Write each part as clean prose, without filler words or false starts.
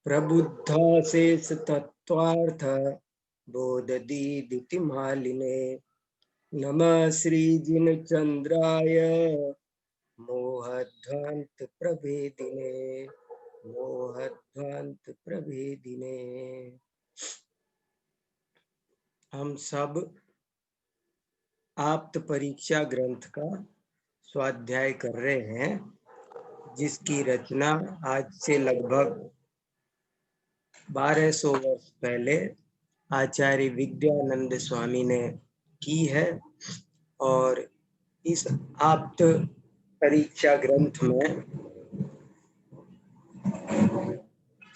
प्रबुद्धाशेष तत्वार्थ बोध दीदिति मालिने नमः श्री जिन चंद्राय मोहध्वांत प्रभेदिने मोहध्वांत प्रभेदिने। हम सब आप्त परीक्षा ग्रंथ का स्वाध्याय कर रहे हैं, जिसकी रचना आज से लगभग 1200 वर्ष पहले आचार्य विद्यानंद स्वामी ने की है। और इस आप्त परीक्षा ग्रंथ में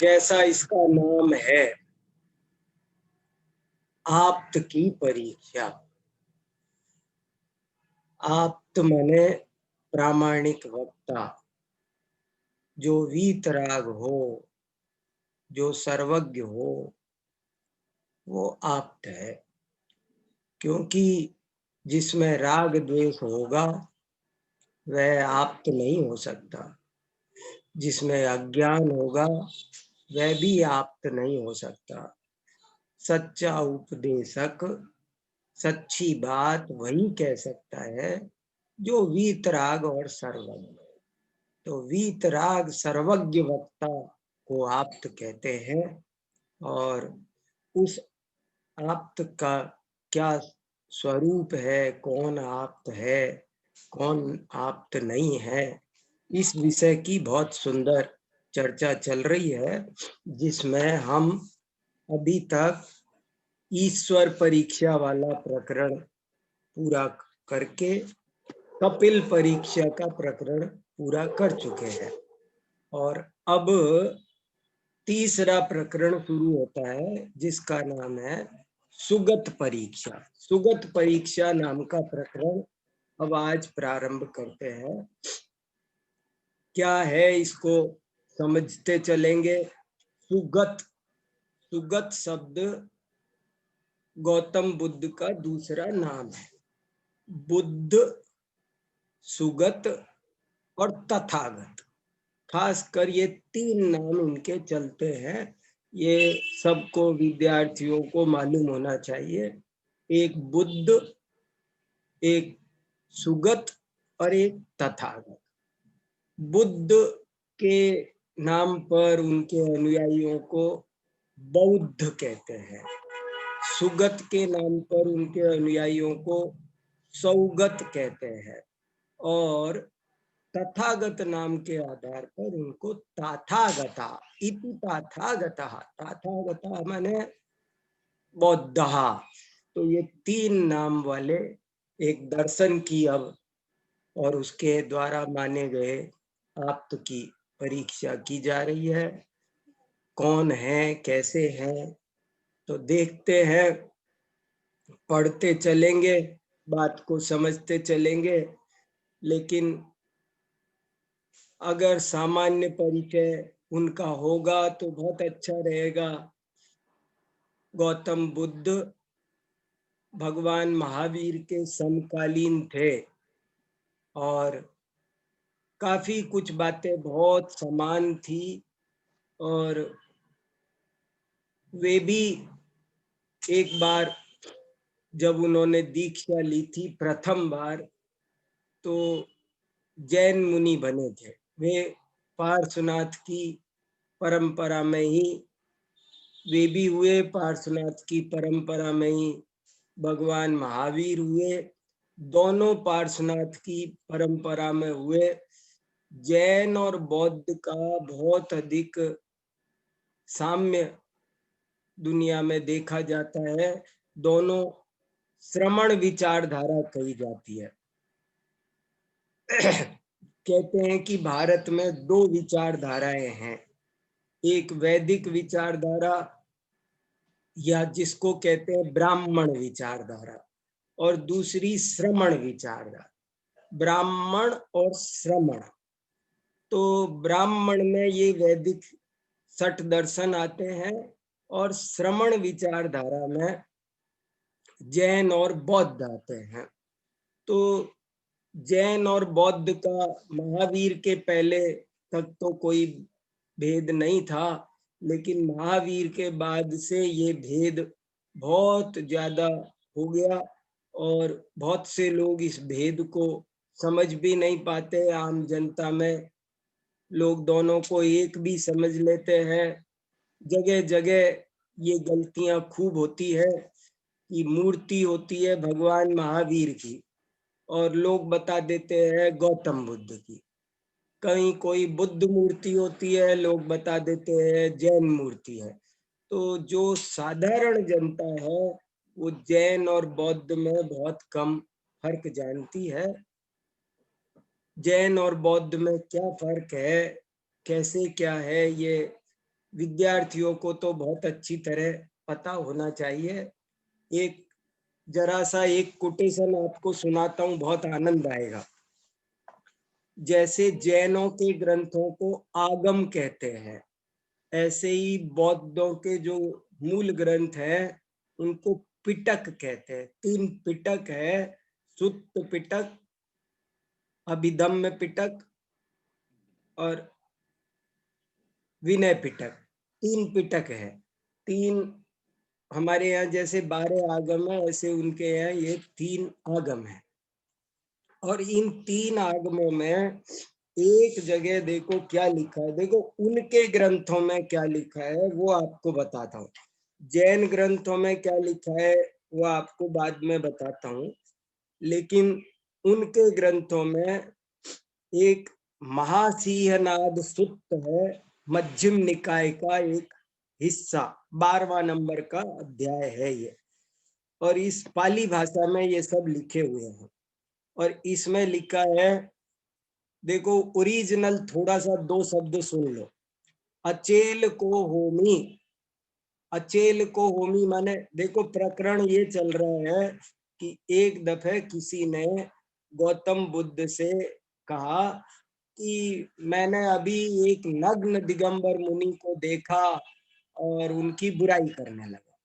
जैसा इसका नाम है, आप्त की परीक्षा। आप्त माने प्रामाणिक वक्ता, जो वीतराग हो, जो सर्वज्ञ हो, वो आप्त है। क्योंकि जिसमें राग द्वेष होगा वह आप्त नहीं हो सकता, जिसमें अज्ञान होगा वह भी आप्त नहीं हो सकता। सच्चा उपदेशक सच्ची बात वही कह सकता है जो वीतराग और सर्वज्ञ। तो वीतराग सर्वज्ञ वक्ता को आप्त कहते हैं। और उस आप्त का क्या स्वरूप है, कौन आप्त है, कौन आप्त नहीं है, इस विषय की बहुत सुंदर चर्चा चल रही है, जिसमें हम अभी तक ईश्वर परीक्षा वाला प्रकरण पूरा करके कपिल परीक्षा का प्रकरण पूरा कर चुके हैं। और अब तीसरा प्रकरण शुरू होता है, जिसका नाम है सुगत परीक्षा। सुगत परीक्षा नाम का प्रकरण अब आज प्रारंभ करते हैं। क्या है इसको समझते चलेंगे। सुगत, सुगत शब्द गौतम बुद्ध का दूसरा नाम है। बुद्ध, सुगत और तथागत, खासकर ये तीन नाम इनके चलते हैं। ये सबको, विद्यार्थियों को मालूम होना चाहिए। एक बुद्ध, एक सुगत और एक तथागत। बुद्ध के नाम पर उनके अनुयायियों को बौद्ध कहते हैं। सुगत के नाम पर उनके अनुयायियों को सौगत कहते हैं। और तथागत नाम के आधार पर उनको ताथागता इति ताथागता, ताथागता माने बौद्धहा। तो ये तीन नाम वाले एक दर्शन की अब और उसके द्वारा माने गए आप्त की परीक्षा की जा रही है। कौन है, कैसे हैं, तो देखते हैं, पढ़ते चलेंगे, बात को समझते चलेंगे। लेकिन अगर सामान्य परिचय उनका होगा तो बहुत अच्छा रहेगा। गौतम बुद्ध भगवान महावीर के समकालीन थे और काफी कुछ बातें बहुत समान थी। और वे भी एक बार जब उन्होंने दीक्षा ली थी प्रथम बार, तो जैन मुनि बने थे। वे पार्श्वनाथ की परंपरा में ही वे भी हुए, पार्श्वनाथ की परंपरा में ही भगवान महावीर हुए। दोनों पार्श्वनाथ की परंपरा में हुए। जैन और बौद्ध का बहुत अधिक साम्य दुनिया में देखा जाता है। दोनों श्रमण विचारधारा कही जाती है। कहते हैं कि भारत में दो विचारधाराएं हैं, एक वैदिक विचारधारा या जिसको कहते हैं ब्राह्मण विचारधारा, और दूसरी श्रमण विचारधारा। ब्राह्मण और श्रमण, तो ब्राह्मण में ये वैदिक सठ दर्शन आते हैं और श्रमण विचारधारा में जैन और बौद्ध आते हैं। तो जैन और बौद्ध का महावीर के पहले तक तो कोई भेद नहीं था, लेकिन महावीर के बाद से ये भेद बहुत ज्यादा हो गया और बहुत से लोग इस भेद को समझ भी नहीं पाते। आम जनता में लोग दोनों को एक भी समझ लेते हैं। जगह जगह ये गलतियां खूब होती है कि मूर्ति होती है भगवान महावीर की और लोग बता देते हैं गौतम बुद्ध की। कहीं कोई बुद्ध मूर्ति होती है, लोग बता देते हैं जैन मूर्ति है। तो जो साधारण जनता है वो जैन और बौद्ध में बहुत कम फर्क जानती है। जैन और बौद्ध में क्या फर्क है, कैसे क्या है, ये विद्यार्थियों को तो बहुत अच्छी तरह पता होना चाहिए। एक जरा सा एक कोटेशन आपको सुनाता हूँ, बहुत आनंद आएगा। जैसे जैनों के ग्रंथों को आगम कहते हैं, ऐसे ही बौद्धों के जो मूल ग्रंथ हैं उनको पिटक कहते हैं। 3 पिटक है, सुत्त पिटक, अभिधम्म पिटक और विनय पिटक। 3 पिटक है। 3 हमारे यहाँ जैसे 12 आगम है, ऐसे उनके यहाँ ये 3 आगम है। और इन 3 आगमों में एक जगह देखो क्या लिखा है, देखो उनके ग्रंथों में क्या लिखा है वो आपको बताता हूँ। जैन ग्रंथों में क्या लिखा है वो आपको बाद में बताता हूँ, लेकिन उनके ग्रंथों में एक महासिंहनाद सुत्त है, मध्यम निकाय का एक हिस्सा, 12वां नंबर का अध्याय है ये। और इस पाली भाषा में ये सब लिखे हुए हैं और इसमें लिखा है, देखो ओरिजिनल थोड़ा सा 2 शब्द सुन लो। अचेल को होमी, अचेल को होमी माने, देखो प्रकरण ये चल रहा है कि एक दफे किसी ने गौतम बुद्ध से कहा कि मैंने अभी एक नग्न दिगंबर मुनि को देखा और उनकी बुराई करने लगा।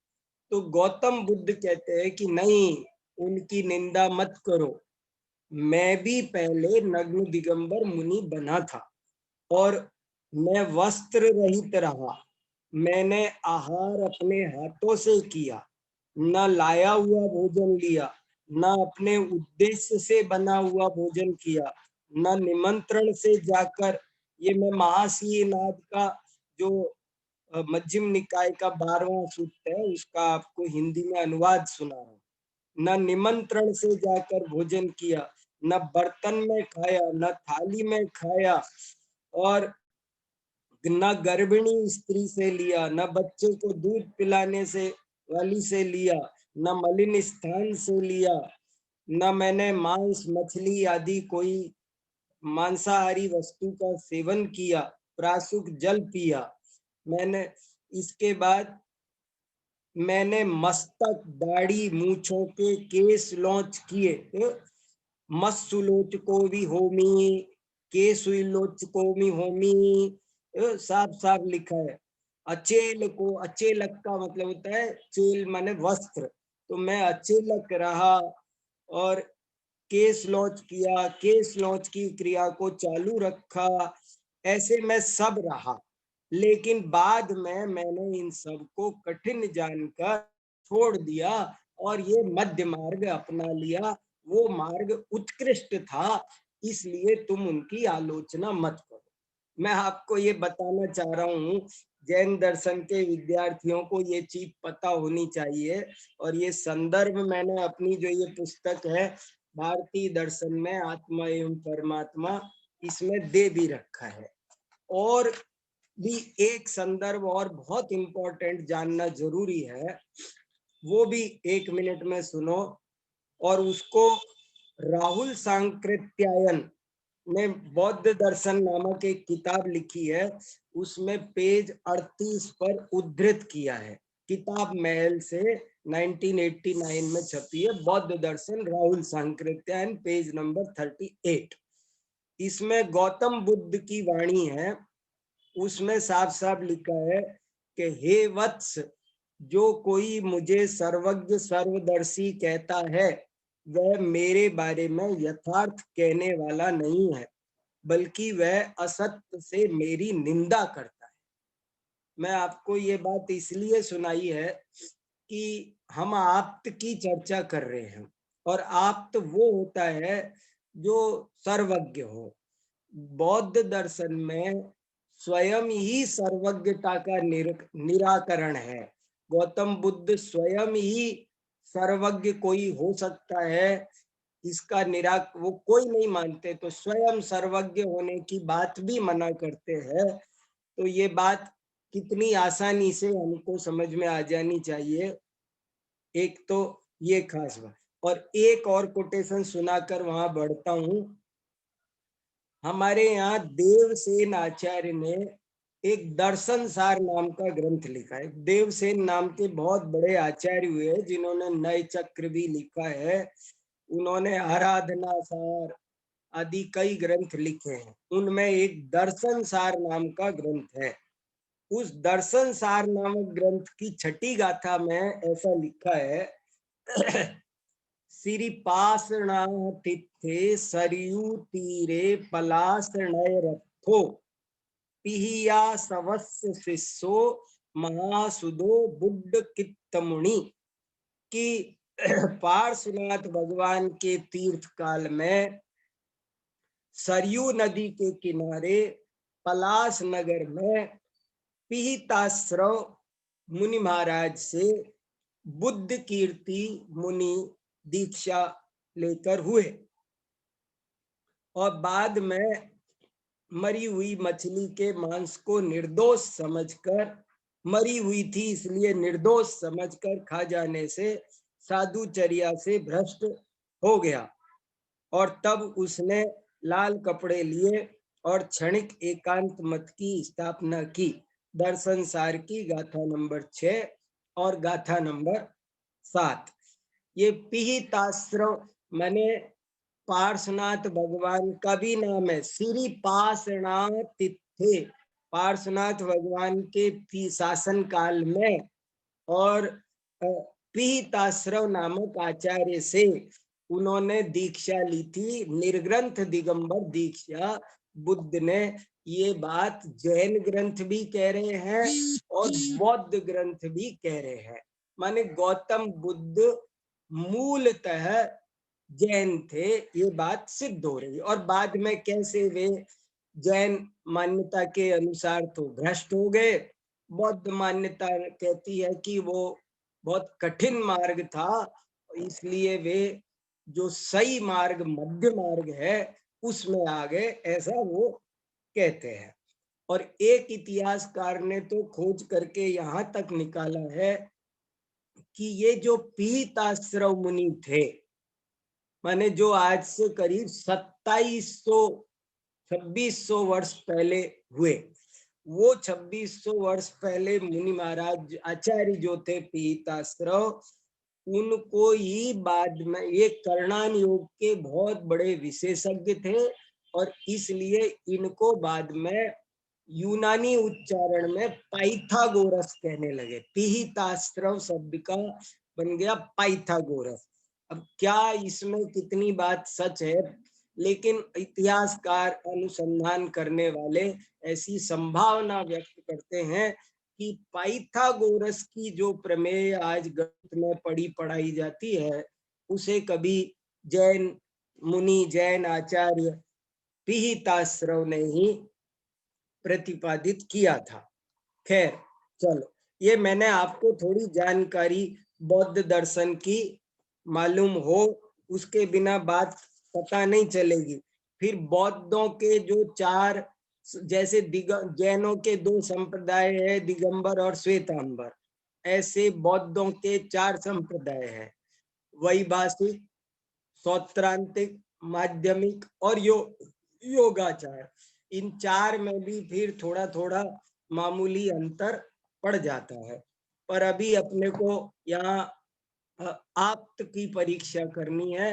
तो गौतम बुद्ध कहते हैं कि नहीं, उनकी निंदा मत करो, मैं भी पहले नग्न दिगंबर मुनि बना था और मैं वस्त्र रहित रहा, मैंने आहार अपने हाथों से किया, न लाया हुआ भोजन लिया, न अपने उद्देश्य से बना हुआ भोजन किया, न निमंत्रण से जाकर। ये मैं महासिंहनाद का जो मध्यम निकाय का 12वां सूत्र है उसका आपको हिंदी में अनुवाद सुना हूं। न निमंत्रण से जाकर भोजन किया, न बर्तन में खाया, न थाली में खाया, और न गर्भिणी स्त्री से लिया, न बच्चे को दूध पिलाने से वाली से लिया, न मलिन स्थान से लिया, न मैंने मांस मछली आदि कोई मांसाहारी वस्तु का सेवन किया, प्रासुक जल पिया। मैंने इसके बाद मैंने मस्तक दाढ़ी मूछों के केस लॉन्च किए, मत्सुलोच को भी होमी, केसुलोच को भी होमी, साफ साफ लिखा है। अचेल को, अचेलक का मतलब होता है चेल माने वस्त्र, तो मैं अचेलक रहा और केस लॉन्च किया, केस लॉन्च की क्रिया को चालू रखा, ऐसे मैं सब रहा। लेकिन बाद में मैंने इन सब को कठिन जानकर छोड़ दिया और ये मध्य मार्ग अपना लिया। वो मार्ग उत्कृष्ट था, इसलिए तुम उनकी आलोचना मत करो। मैं आपको ये बताना चाह रहा हूँ, जैन दर्शन के विद्यार्थियों को ये चीज पता होनी चाहिए। और ये संदर्भ मैंने अपनी जो ये पुस्तक है भारतीय दर्शन में आत्मा एवं परमात्मा, इसमें दे भी रखा है। और भी एक संदर्भ और बहुत इंपॉर्टेंट जानना जरूरी है, वो भी 1 मिनट में सुनो। और उसको राहुल सांकृत्यायन ने बौद्ध दर्शन नामक एक किताब लिखी है, उसमें पेज 38 पर उद्धृत किया है। किताब महल से 1989 में छपी है, बौद्ध दर्शन राहुल सांकृत्यायन, पेज नंबर 38। इसमें गौतम बुद्ध की वाणी है, उसमें साफ साफ लिखा है कि हे वत्स, जो कोई मुझे सर्वज्ञ सर्वदर्शी कहता है वह मेरे बारे में यथार्थ कहने वाला नहीं है, बल्कि वह असत्य से मेरी निंदा करता है। मैं आपको ये बात इसलिए सुनाई है कि हम आप्त की चर्चा कर रहे हैं, और आप्त वो होता है जो सर्वज्ञ हो। बौद्ध दर्शन में स्वयं ही सर्वज्ञता का निराकरण है। गौतम बुद्ध स्वयं ही सर्वज्ञ कोई हो सकता है, इसका वो कोई नहीं मानते, तो स्वयं सर्वज्ञ होने की बात भी मना करते हैं। तो ये बात कितनी आसानी से हमको समझ में आ जानी चाहिए। एक तो ये खास बात, और एक और कोटेशन सुनाकर वहां बढ़ता हूं। हमारे यहाँ देवसेन आचार्य ने एक दर्शन सार नाम का ग्रंथ लिखा है। देवसेन नाम के बहुत बड़े आचार्य हुए जिन्होंने नए चक्र भी लिखा है। उन्होंने आराधना सार आदि कई ग्रंथ लिखे हैं। उनमें एक दर्शन सार नाम का ग्रंथ है। उस दर्शन सार नामक ग्रंथ की छठी गाथा में ऐसा लिखा है श्री पाषाणातिथे सरयू तीरे पलाशनय रथो पिहिया सवस्य शिष्यो महासुदो बुद्ध कित्तमुनि की पार्श्वनाथ भगवान के तीर्थ काल में सरयू नदी के किनारे पलाश नगर में पिहिताश्रव मुनि महाराज से बुद्ध कीर्ति मुनि दीक्षा लेकर हुए, और बाद में मरी हुई मछली के मांस को निर्दोष समझकर, मरी हुई थी इसलिए निर्दोष समझकर खा जाने से साधुचर्या से भ्रष्ट हो गया, और तब उसने लाल कपड़े लिए और क्षणिक एकांत मत की स्थापना की। दर्शन सार की गाथा नंबर 6 और गाथा नंबर 7। ये पिहिताश्रव माने पार्श्वनाथ भगवान का भी नाम है। श्री पार्श्वनाथ तिथे, पार्श्वनाथ भगवान के शासन काल में, और पिहिताश्रव नामक आचार्य से उन्होंने दीक्षा ली थी, निर्ग्रंथ दिगंबर दीक्षा। बुद्ध ने ये बात जैन ग्रंथ भी कह रहे हैं और बौद्ध ग्रंथ भी कह रहे हैं। माने गौतम बुद्ध मूलतः जैन थे, ये बात सिद्ध हो रही। और बाद में कैसे वे जैन मान्यता के अनुसार तो भ्रष्ट हो गए। बौद्ध मान्यता कहती है कि वो बहुत कठिन मार्ग था, इसलिए वे जो सही मार्ग मध्य मार्ग है उसमें आ गए, ऐसा वो कहते हैं। और एक इतिहासकार ने तो खोज करके यहाँ तक निकाला है कि ये जो पीताश्रव मुनि थे, माने जो आज से करीब 2600 वर्ष पहले हुए, वो 2600 वर्ष पहले मुनि महाराज आचार्य जो थे पीताश्रव, उनको ही बाद में ये कर्णान योग के बहुत बड़े विशेषज्ञ थे, और इसलिए इनको बाद में यूनानी उच्चारण में पाइथागोरस कहने लगे। पिहिताश्रव शब्द का बन गया पाइथागोरस। अब क्या इसमें कितनी बात सच है, लेकिन इतिहासकार अनुसंधान करने वाले ऐसी संभावना व्यक्त करते हैं कि पाइथागोरस की जो प्रमेय आज गणित में पढ़ाई जाती है, उसे कभी जैन मुनि, जैन आचार्य पिहिताश्रव ने ही प्रतिपादित किया था। खैर चलो, ये मैंने आपको थोड़ी जानकारी बौद्ध दर्शन की मालूम हो, उसके बिना बात पता नहीं चलेगी। फिर बौद्धों के जो चार, जैसे जैनों के 2 संप्रदाय है, दिगंबर और श्वेतांबर, ऐसे बौद्धों के 4 संप्रदाय है, वैभाषिक, सौत्रांतिक, माध्यमिक और योगाचार। इन 4 में भी फिर थोड़ा थोड़ा मामूली अंतर पड़ जाता है। पर अभी अपने को यहाँ आप्त की परीक्षा करनी है।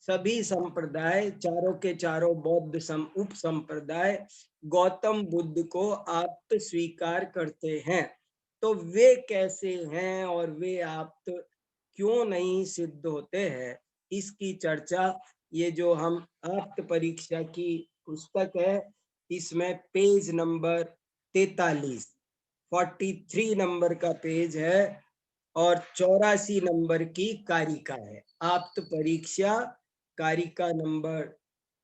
सभी संप्रदाय, चारों के चारों बौद्ध उप संप्रदाय गौतम बुद्ध को आप्त स्वीकार करते हैं। तो वे कैसे हैं और वे आप्त क्यों नहीं सिद्ध होते हैं, इसकी चर्चा ये जो हम आप्त परीक्षा की पुस्तक है, इसमें पेज नंबर 43 43 नंबर का पेज है और 84 नंबर की कारिका है। आप्त परीक्षा कारिका नंबर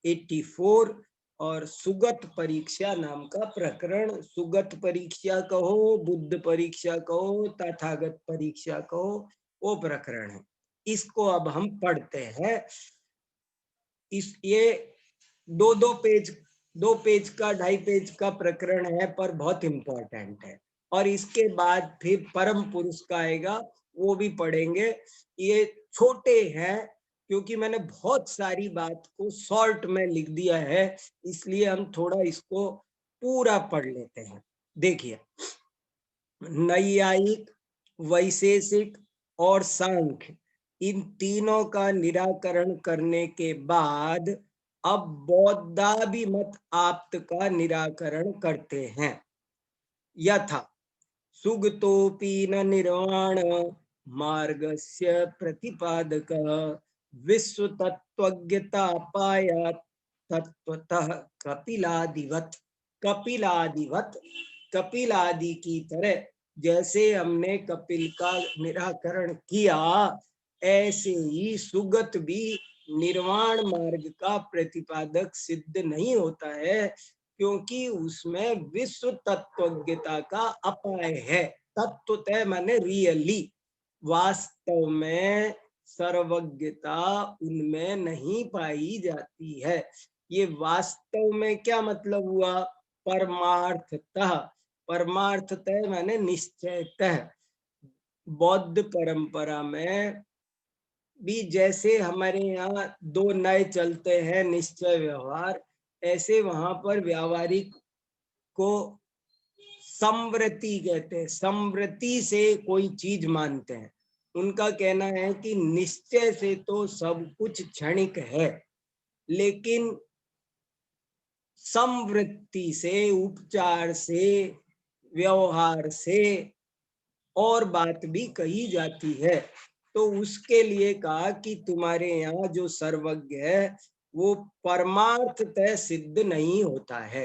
84 और सुगत परीक्षा नाम का प्रकरण। सुगत परीक्षा कहो, बुद्ध परीक्षा कहो, तथागत परीक्षा कहो, वो प्रकरण है। इसको अब हम पढ़ते हैं। ये दो पेज का 2.5 पेज का प्रकरण है, पर बहुत इंपॉर्टेंट है। और इसके बाद फिर परम पुरुष का आएगा, वो भी पढ़ेंगे। ये छोटे हैं क्योंकि मैंने बहुत सारी बात को शॉर्ट में लिख दिया है, इसलिए हम थोड़ा इसको पूरा पढ़ लेते हैं। देखिए, नैयायिक, वैशेषिक और सांख्य, इन तीनों का निराकरण करने के बाद अब बौद्धाभिमत आप्त का निराकरण करते हैं। यथा सुगतोपि न निर्वाण मार्गस्य प्रतिपादक विश्व तत्वज्ञता पाया तत्वतः कपिल आदि की तरह, जैसे हमने कपिल का निराकरण किया, ऐसे ही सुगत भी निर्वाण मार्ग का प्रतिपादक सिद्ध नहीं होता है, क्योंकि उसमें विश्व तत्वज्ञता का अपाय है। तत्वतः माने रियली, वास्तव में सर्वज्ञता उनमें नहीं पाई जाती है। ये वास्तव में क्या मतलब हुआ? परमार्थतः। परमार्थतः माने निश्चयतः। बौद्ध परंपरा में भी जैसे हमारे यहाँ 2 नए चलते हैं, निश्चय व्यवहार, ऐसे वहां पर व्यावहारिक को समवृत्ति कहते हैं। समवृत्ति से कोई चीज मानते हैं। उनका कहना है कि निश्चय से तो सब कुछ क्षणिक है, लेकिन समवृत्ति से, उपचार से, व्यवहार से और बात भी कही जाती है। तो उसके लिए कहा कि तुम्हारे यहाँ जो सर्वज्ञ है वो परमार्थतः सिद्ध नहीं होता है।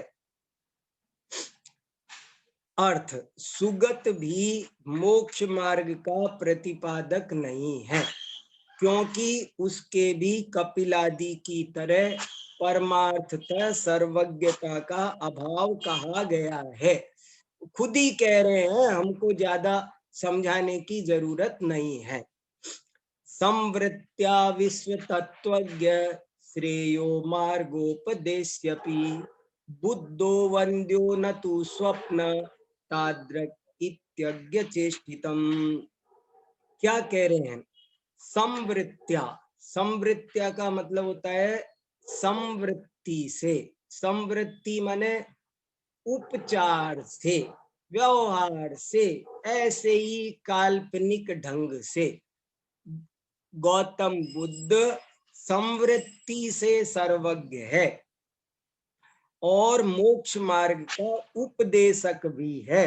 अर्थ, सुगत भी मोक्ष मार्ग का प्रतिपादक नहीं है, क्योंकि उसके भी कपिलादि की तरह परमार्थतः सर्वज्ञता का अभाव कहा गया है। खुद ही कह रहे हैं, हमको ज्यादा समझाने की जरूरत नहीं है। संवृत्त्या विश्व तत्वज्ञ श्रेयो मार्गोपदेश्यपि बुद्धो वन्द्यो न तु स्वप्न तादृक् इत्यज्ञ चेष्टितम्। क्या कह रहे हैं? संवृत्त्या, संवृत्त्या का मतलब होता है संवृत्ति से। संवृत्ति माने उपचार से, व्यवहार से, ऐसे ही काल्पनिक ढंग से। गौतम बुद्ध संवृत्ति से सर्वज्ञ है और मोक्ष मार्ग का उपदेशक भी है,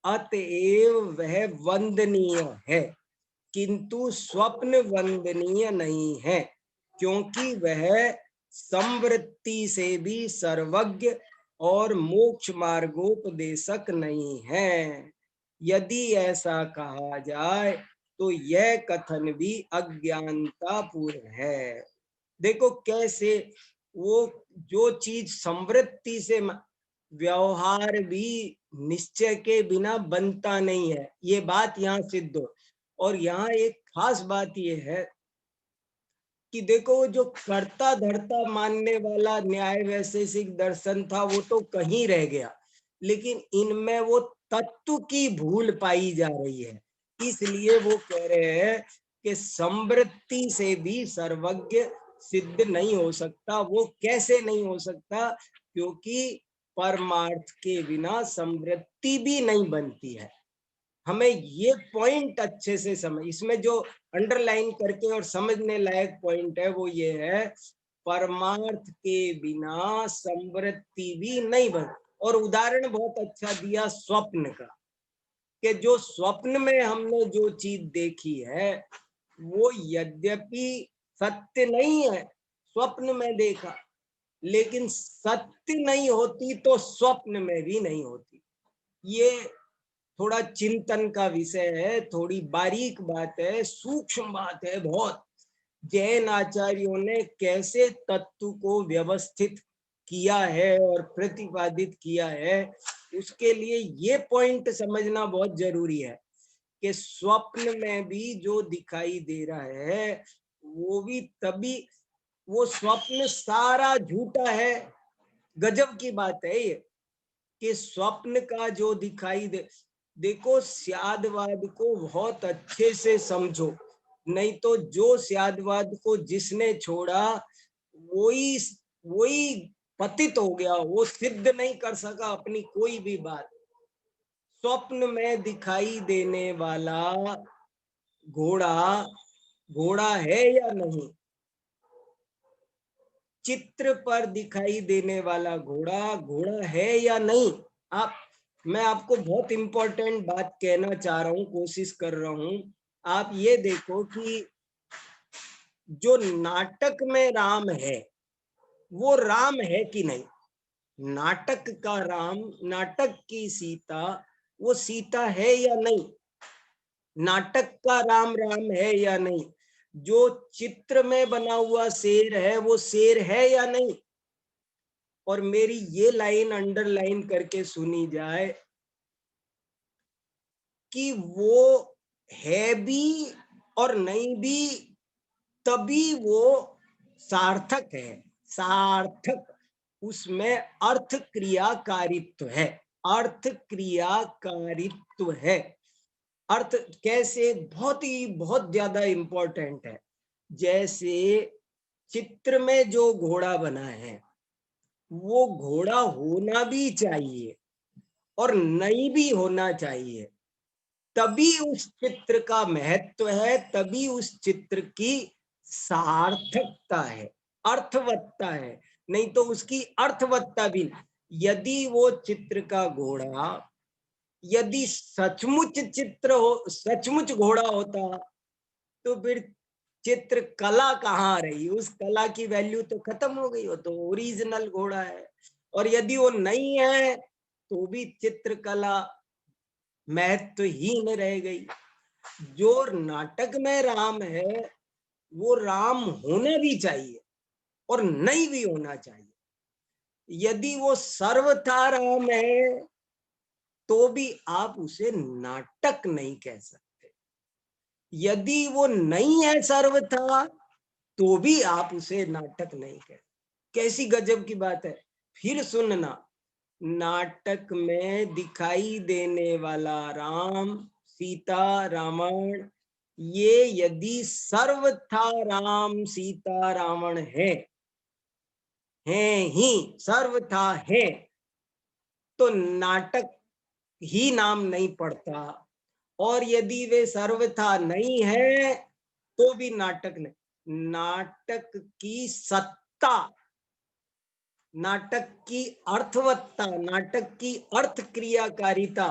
अतएव वह वंदनीय है, किंतु स्वप्न वंदनीय नहीं है, क्योंकि वह संवृत्ति से भी सर्वज्ञ और मोक्ष मार्गोपदेशक नहीं है। यदि ऐसा कहा जाए तो यह कथन भी अज्ञानता पूर्ण है। देखो कैसे वो जो चीज संवृत्ति से, व्यवहार भी निश्चय के बिना बनता नहीं है, ये बात यहाँ सिद्ध हो। और यहाँ एक खास बात ये है कि देखो, जो कर्ता धर्ता मानने वाला न्याय वैशेषिक दर्शन था वो तो कहीं रह गया, लेकिन इनमें वो तत्व की भूल पाई जा रही है। इसलिए वो कह रहे हैं कि संवृत्ति से भी सर्वज्ञ सिद्ध नहीं हो सकता। वो कैसे नहीं हो सकता? क्योंकि परमार्थ के बिना संवृत्ति भी नहीं बनती है। हमें ये पॉइंट अच्छे से समझ, इसमें जो अंडरलाइन करके और समझने लायक पॉइंट है वो ये है, परमार्थ के बिना संवृत्ति भी नहीं बन। और उदाहरण बहुत अच्छा दिया स्वप्न का, कि जो स्वप्न में हमने जो चीज देखी है वो यद्यपि सत्य नहीं है, स्वप्न में देखा, लेकिन सत्य नहीं होती तो स्वप्न में भी नहीं होती। ये थोड़ा चिंतन का विषय है, थोड़ी बारीक बात है, सूक्ष्म बात है बहुत। जैन आचार्यों ने कैसे तत्व को व्यवस्थित किया है और प्रतिपादित किया है, उसके लिए ये पॉइंट समझना बहुत जरूरी है कि स्वप्न में भी जो दिखाई दे रहा है वो भी तभी, वो स्वप्न सारा झूठा है। गजब की बात है ये कि स्वप्न का जो दिखाई दे, देखो स्यादवाद को बहुत अच्छे से समझो, नहीं तो जो स्यादवाद को जिसने छोड़ा वही वही पतित हो गया, वो सिद्ध नहीं कर सका अपनी कोई भी बात। स्वप्न में दिखाई देने वाला घोड़ा घोड़ा है या नहीं, चित्र पर दिखाई देने वाला घोड़ा घोड़ा है या नहीं। आप, मैं आपको बहुत इंपॉर्टेंट बात कहना चाह रहा हूं, कोशिश कर रहा हूं। आप ये देखो कि जो नाटक में राम है वो राम है कि नहीं, नाटक का राम, नाटक की सीता वो सीता है या नहीं, नाटक का राम राम है या नहीं, जो चित्र में बना हुआ शेर है वो शेर है या नहीं। और मेरी ये लाइन अंडरलाइन करके सुनी जाए कि वो है भी और नहीं भी, तभी वो सार्थक है। सार्थक, उसमें अर्थ क्रियाकारित्व है, अर्थ क्रियाकारित्व है। अर्थ कैसे, बहुत ज्यादा इंपॉर्टेंट है। जैसे चित्र में जो घोड़ा बना है वो घोड़ा होना भी चाहिए और नहीं भी होना चाहिए, तभी उस चित्र का महत्व है, तभी उस चित्र की सार्थकता है, अर्थवत्ता है। नहीं तो उसकी अर्थवत्ता भी नहीं। यदि वो चित्र का घोड़ा, यदि सचमुच चित्र हो, सचमुच घोड़ा होता तो फिर चित्र कला कहाँ रही, उस कला की वैल्यू तो खत्म हो गई, हो तो ओरिजिनल घोड़ा है। और यदि वो नहीं है तो भी चित्रकला महत्वहीन रह गई। जो नाटक में राम है वो राम होना भी चाहिए और नहीं भी होना चाहिए। यदि वो सर्वथा राम है तो भी आप उसे नाटक नहीं कह सकते, यदि वो नहीं है सर्वथा तो भी आप उसे नाटक नहीं कह। कैसी गजब की बात है। फिर सुनना, नाटक में दिखाई देने वाला राम, सीता, रावण, ये यदि सर्वथा राम सीता रावण है ही सर्वथा है, तो नाटक ही नाम नहीं पड़ता। और यदि वे सर्वथा नहीं है तो भी नाटक नहीं। नाटक की सत्ता, नाटक की अर्थवत्ता, नाटक की अर्थ क्रियाकारिता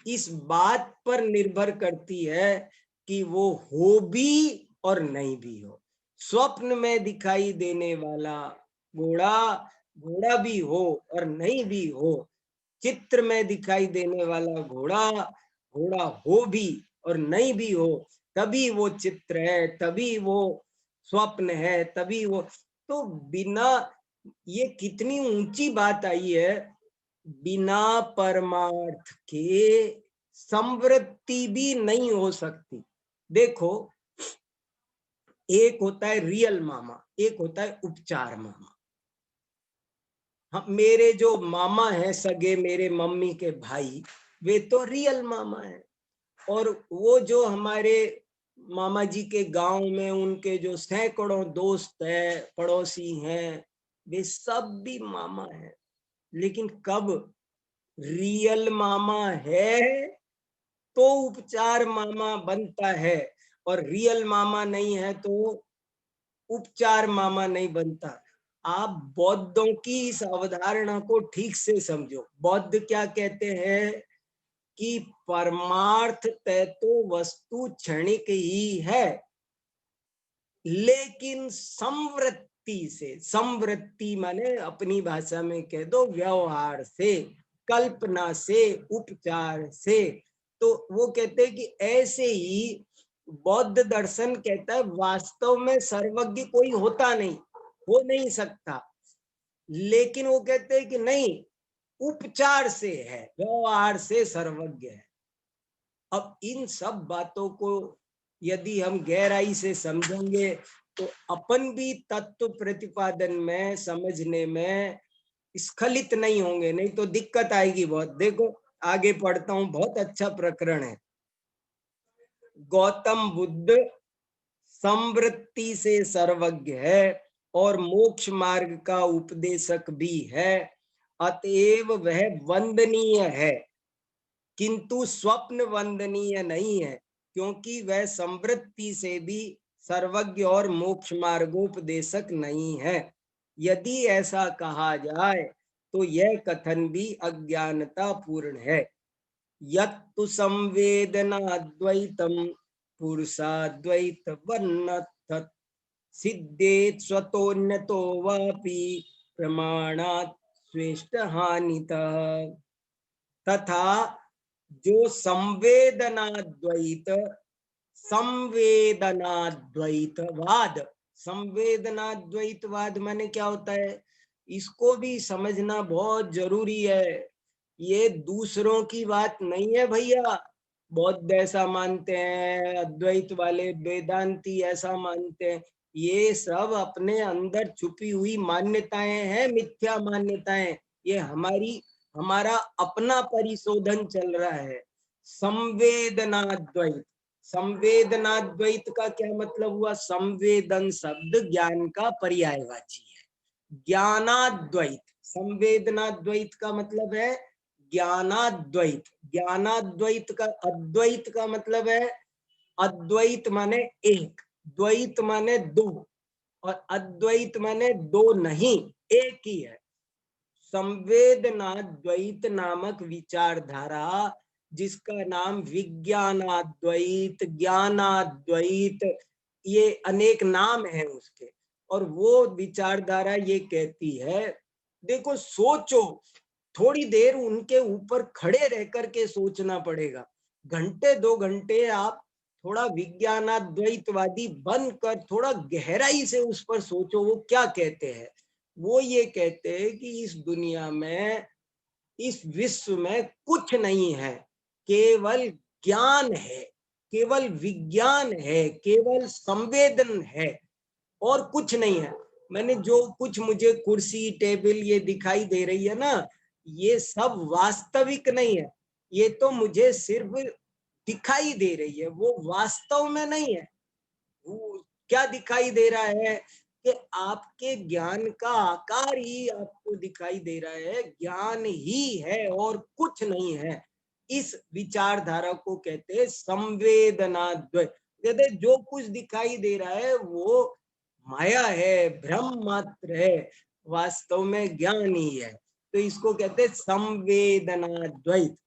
इस बात पर निर्भर करती है कि वो हो भी और नहीं भी हो। स्वप्न में दिखाई देने वाला घोड़ा घोड़ा भी हो और नहीं भी हो, चित्र में दिखाई देने वाला घोड़ा घोड़ा हो भी और नहीं भी हो, तभी वो चित्र है, तभी वो स्वप्न है, तभी वो। तो बिना, ये कितनी ऊंची बात आई है, बिना परमार्थ के संवृत्ति भी नहीं हो सकती। देखो, एक होता है रियल मामा, एक होता है उपचार मामा। मेरे जो मामा हैं सगे, मेरे मम्मी के भाई, वे तो रियल मामा हैं। और वो जो हमारे मामा जी के गांव में उनके जो सैकड़ों दोस्त हैं, पड़ोसी हैं, वे सब भी मामा हैं। लेकिन कब रियल मामा है तो उपचार मामा बनता है, और रियल मामा नहीं है तो उपचार मामा नहीं बनता। आप बौद्धों की इस अवधारणा को ठीक से समझो। बौद्ध क्या कहते हैं कि परमार्थ तय तो वस्तु क्षणिक ही है, लेकिन संवृत्ति से, संवृत्ति माने अपनी भाषा में कह दो व्यवहार से, कल्पना से, उपचार से, तो वो कहते हैं कि ऐसे ही बौद्ध दर्शन कहता है वास्तव में सर्वज्ञ कोई होता नहीं, हो नहीं सकता, लेकिन वो कहते हैं कि नहीं, उपचार से है, व्यवहार से सर्वज्ञ है। अब इन सब बातों को यदि हम गहराई से समझेंगे तो अपन भी तत्व प्रतिपादन में समझने में स्खलित नहीं होंगे, नहीं तो दिक्कत आएगी बहुत। देखो आगे पढ़ता हूं, बहुत अच्छा प्रकरण है। गौतम बुद्ध संवृत्ति से सर्वज्ञ है और मोक्ष मार्ग का उपदेशक भी है, अतएव वह वंदनीय है, किंतु स्वप्न वंदनीय नहीं है, क्योंकि वह संवृत्ति से भी सर्वज्ञ और मोक्ष मार्गोपदेशक नहीं है। यदि ऐसा कहा जाए तो यह कथन भी अज्ञानता पूर्ण है। यत्तु संवेदनाद्वैतम पुरुषाद्वैत वन्नतत् सिद्धेत स्वतोन्यतो वापि प्रमाणात् स्वेष्ट हानितः। तथा जो संवेदनाद्वैतवाद माने क्या होता है, इसको भी समझना बहुत जरूरी है। ये दूसरों की बात नहीं है भैया। बौद्ध ऐसा मानते हैं, अद्वैत वाले वेदांती ऐसा मानते हैं, ये सब अपने अंदर छुपी हुई मान्यताएं हैं, मिथ्या मान्यताएं। ये हमारा अपना परिशोधन चल रहा है। संवेदनाद्वैत, संवेदनाद्वैत का क्या मतलब हुआ? संवेदन शब्द ज्ञान का पर्यायवाची है। ज्ञानाद्वैत, संवेदनाद्वैत का मतलब है ज्ञानाद्वैत। ज्ञानाद्वैत का, अद्वैत का मतलब है, अद्वैत माने एक, द्वैत माने दो, और अद्वैत माने दो नहीं, एक ही है। संवेदनाद्वैत नामक विचारधारा, जिसका नाम विज्ञानाद्वैत, ज्ञानाद्वैत, ये अनेक नाम है उसके, और वो विचारधारा ये कहती है, देखो सोचो, थोड़ी देर उनके ऊपर खड़े रह करके सोचना पड़ेगा। घंटे 2 घंटे आप थोड़ा विज्ञानाद्वैतवादी बनकर थोड़ा गहराई से उस पर सोचो, वो क्या कहते हैं। वो ये कहते हैं कि इस दुनिया में, इस विश्व में कुछ नहीं है, केवल ज्ञान है, केवल विज्ञान है, केवल संवेदन है, और कुछ नहीं है। मैंने जो कुछ मुझे कुर्सी टेबल ये दिखाई दे रही है ना, ये सब वास्तविक नहीं है, ये तो मुझे सिर्फ दिखाई दे रही है, वो वास्तव में नहीं है। वो क्या दिखाई दे रहा है कि आपके ज्ञान का आकार ही आपको दिखाई दे रहा है, ज्ञान ही है और कुछ नहीं है। इस विचारधारा को कहते हैं संवेदनाद्वैत। कहते जो कुछ दिखाई दे रहा है वो माया है, भ्रम मात्र है, वास्तव में ज्ञान ही है। तो इसको कहते हैं संवेदनाद्वैत।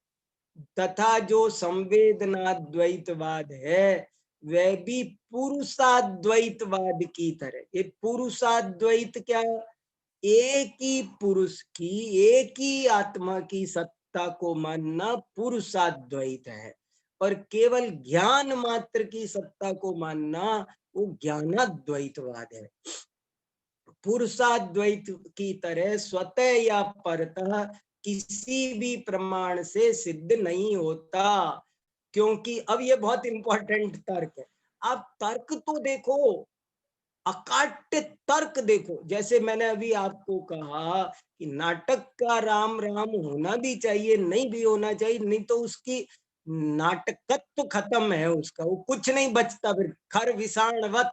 तथा जो संवेदनाद्वैतवाद है वह भी पुरुषाद्वैतवाद की तरह। ये पुरुषाद्वैत क्या? एक ही पुरुष की, एक ही आत्मा की सत्ता को मानना पुरुषाद्वैत है, और केवल ज्ञान मात्र की सत्ता को मानना वो ज्ञानाद्वैतवाद है। पुरुषाद्वैत की तरह स्वतः या परतः किसी भी प्रमाण से सिद्ध नहीं होता, क्योंकि अब ये बहुत इंपॉर्टेंट तर्क है। आप तर्क तो देखो, अकाट्य तर्क देखो। जैसे मैंने अभी आपको कहा कि नाटक का राम राम होना भी चाहिए, नहीं भी होना चाहिए, नहीं तो उसकी नाटकत्व खत्म है उसका, वो कुछ नहीं बचता, फिर खर विषाणवत,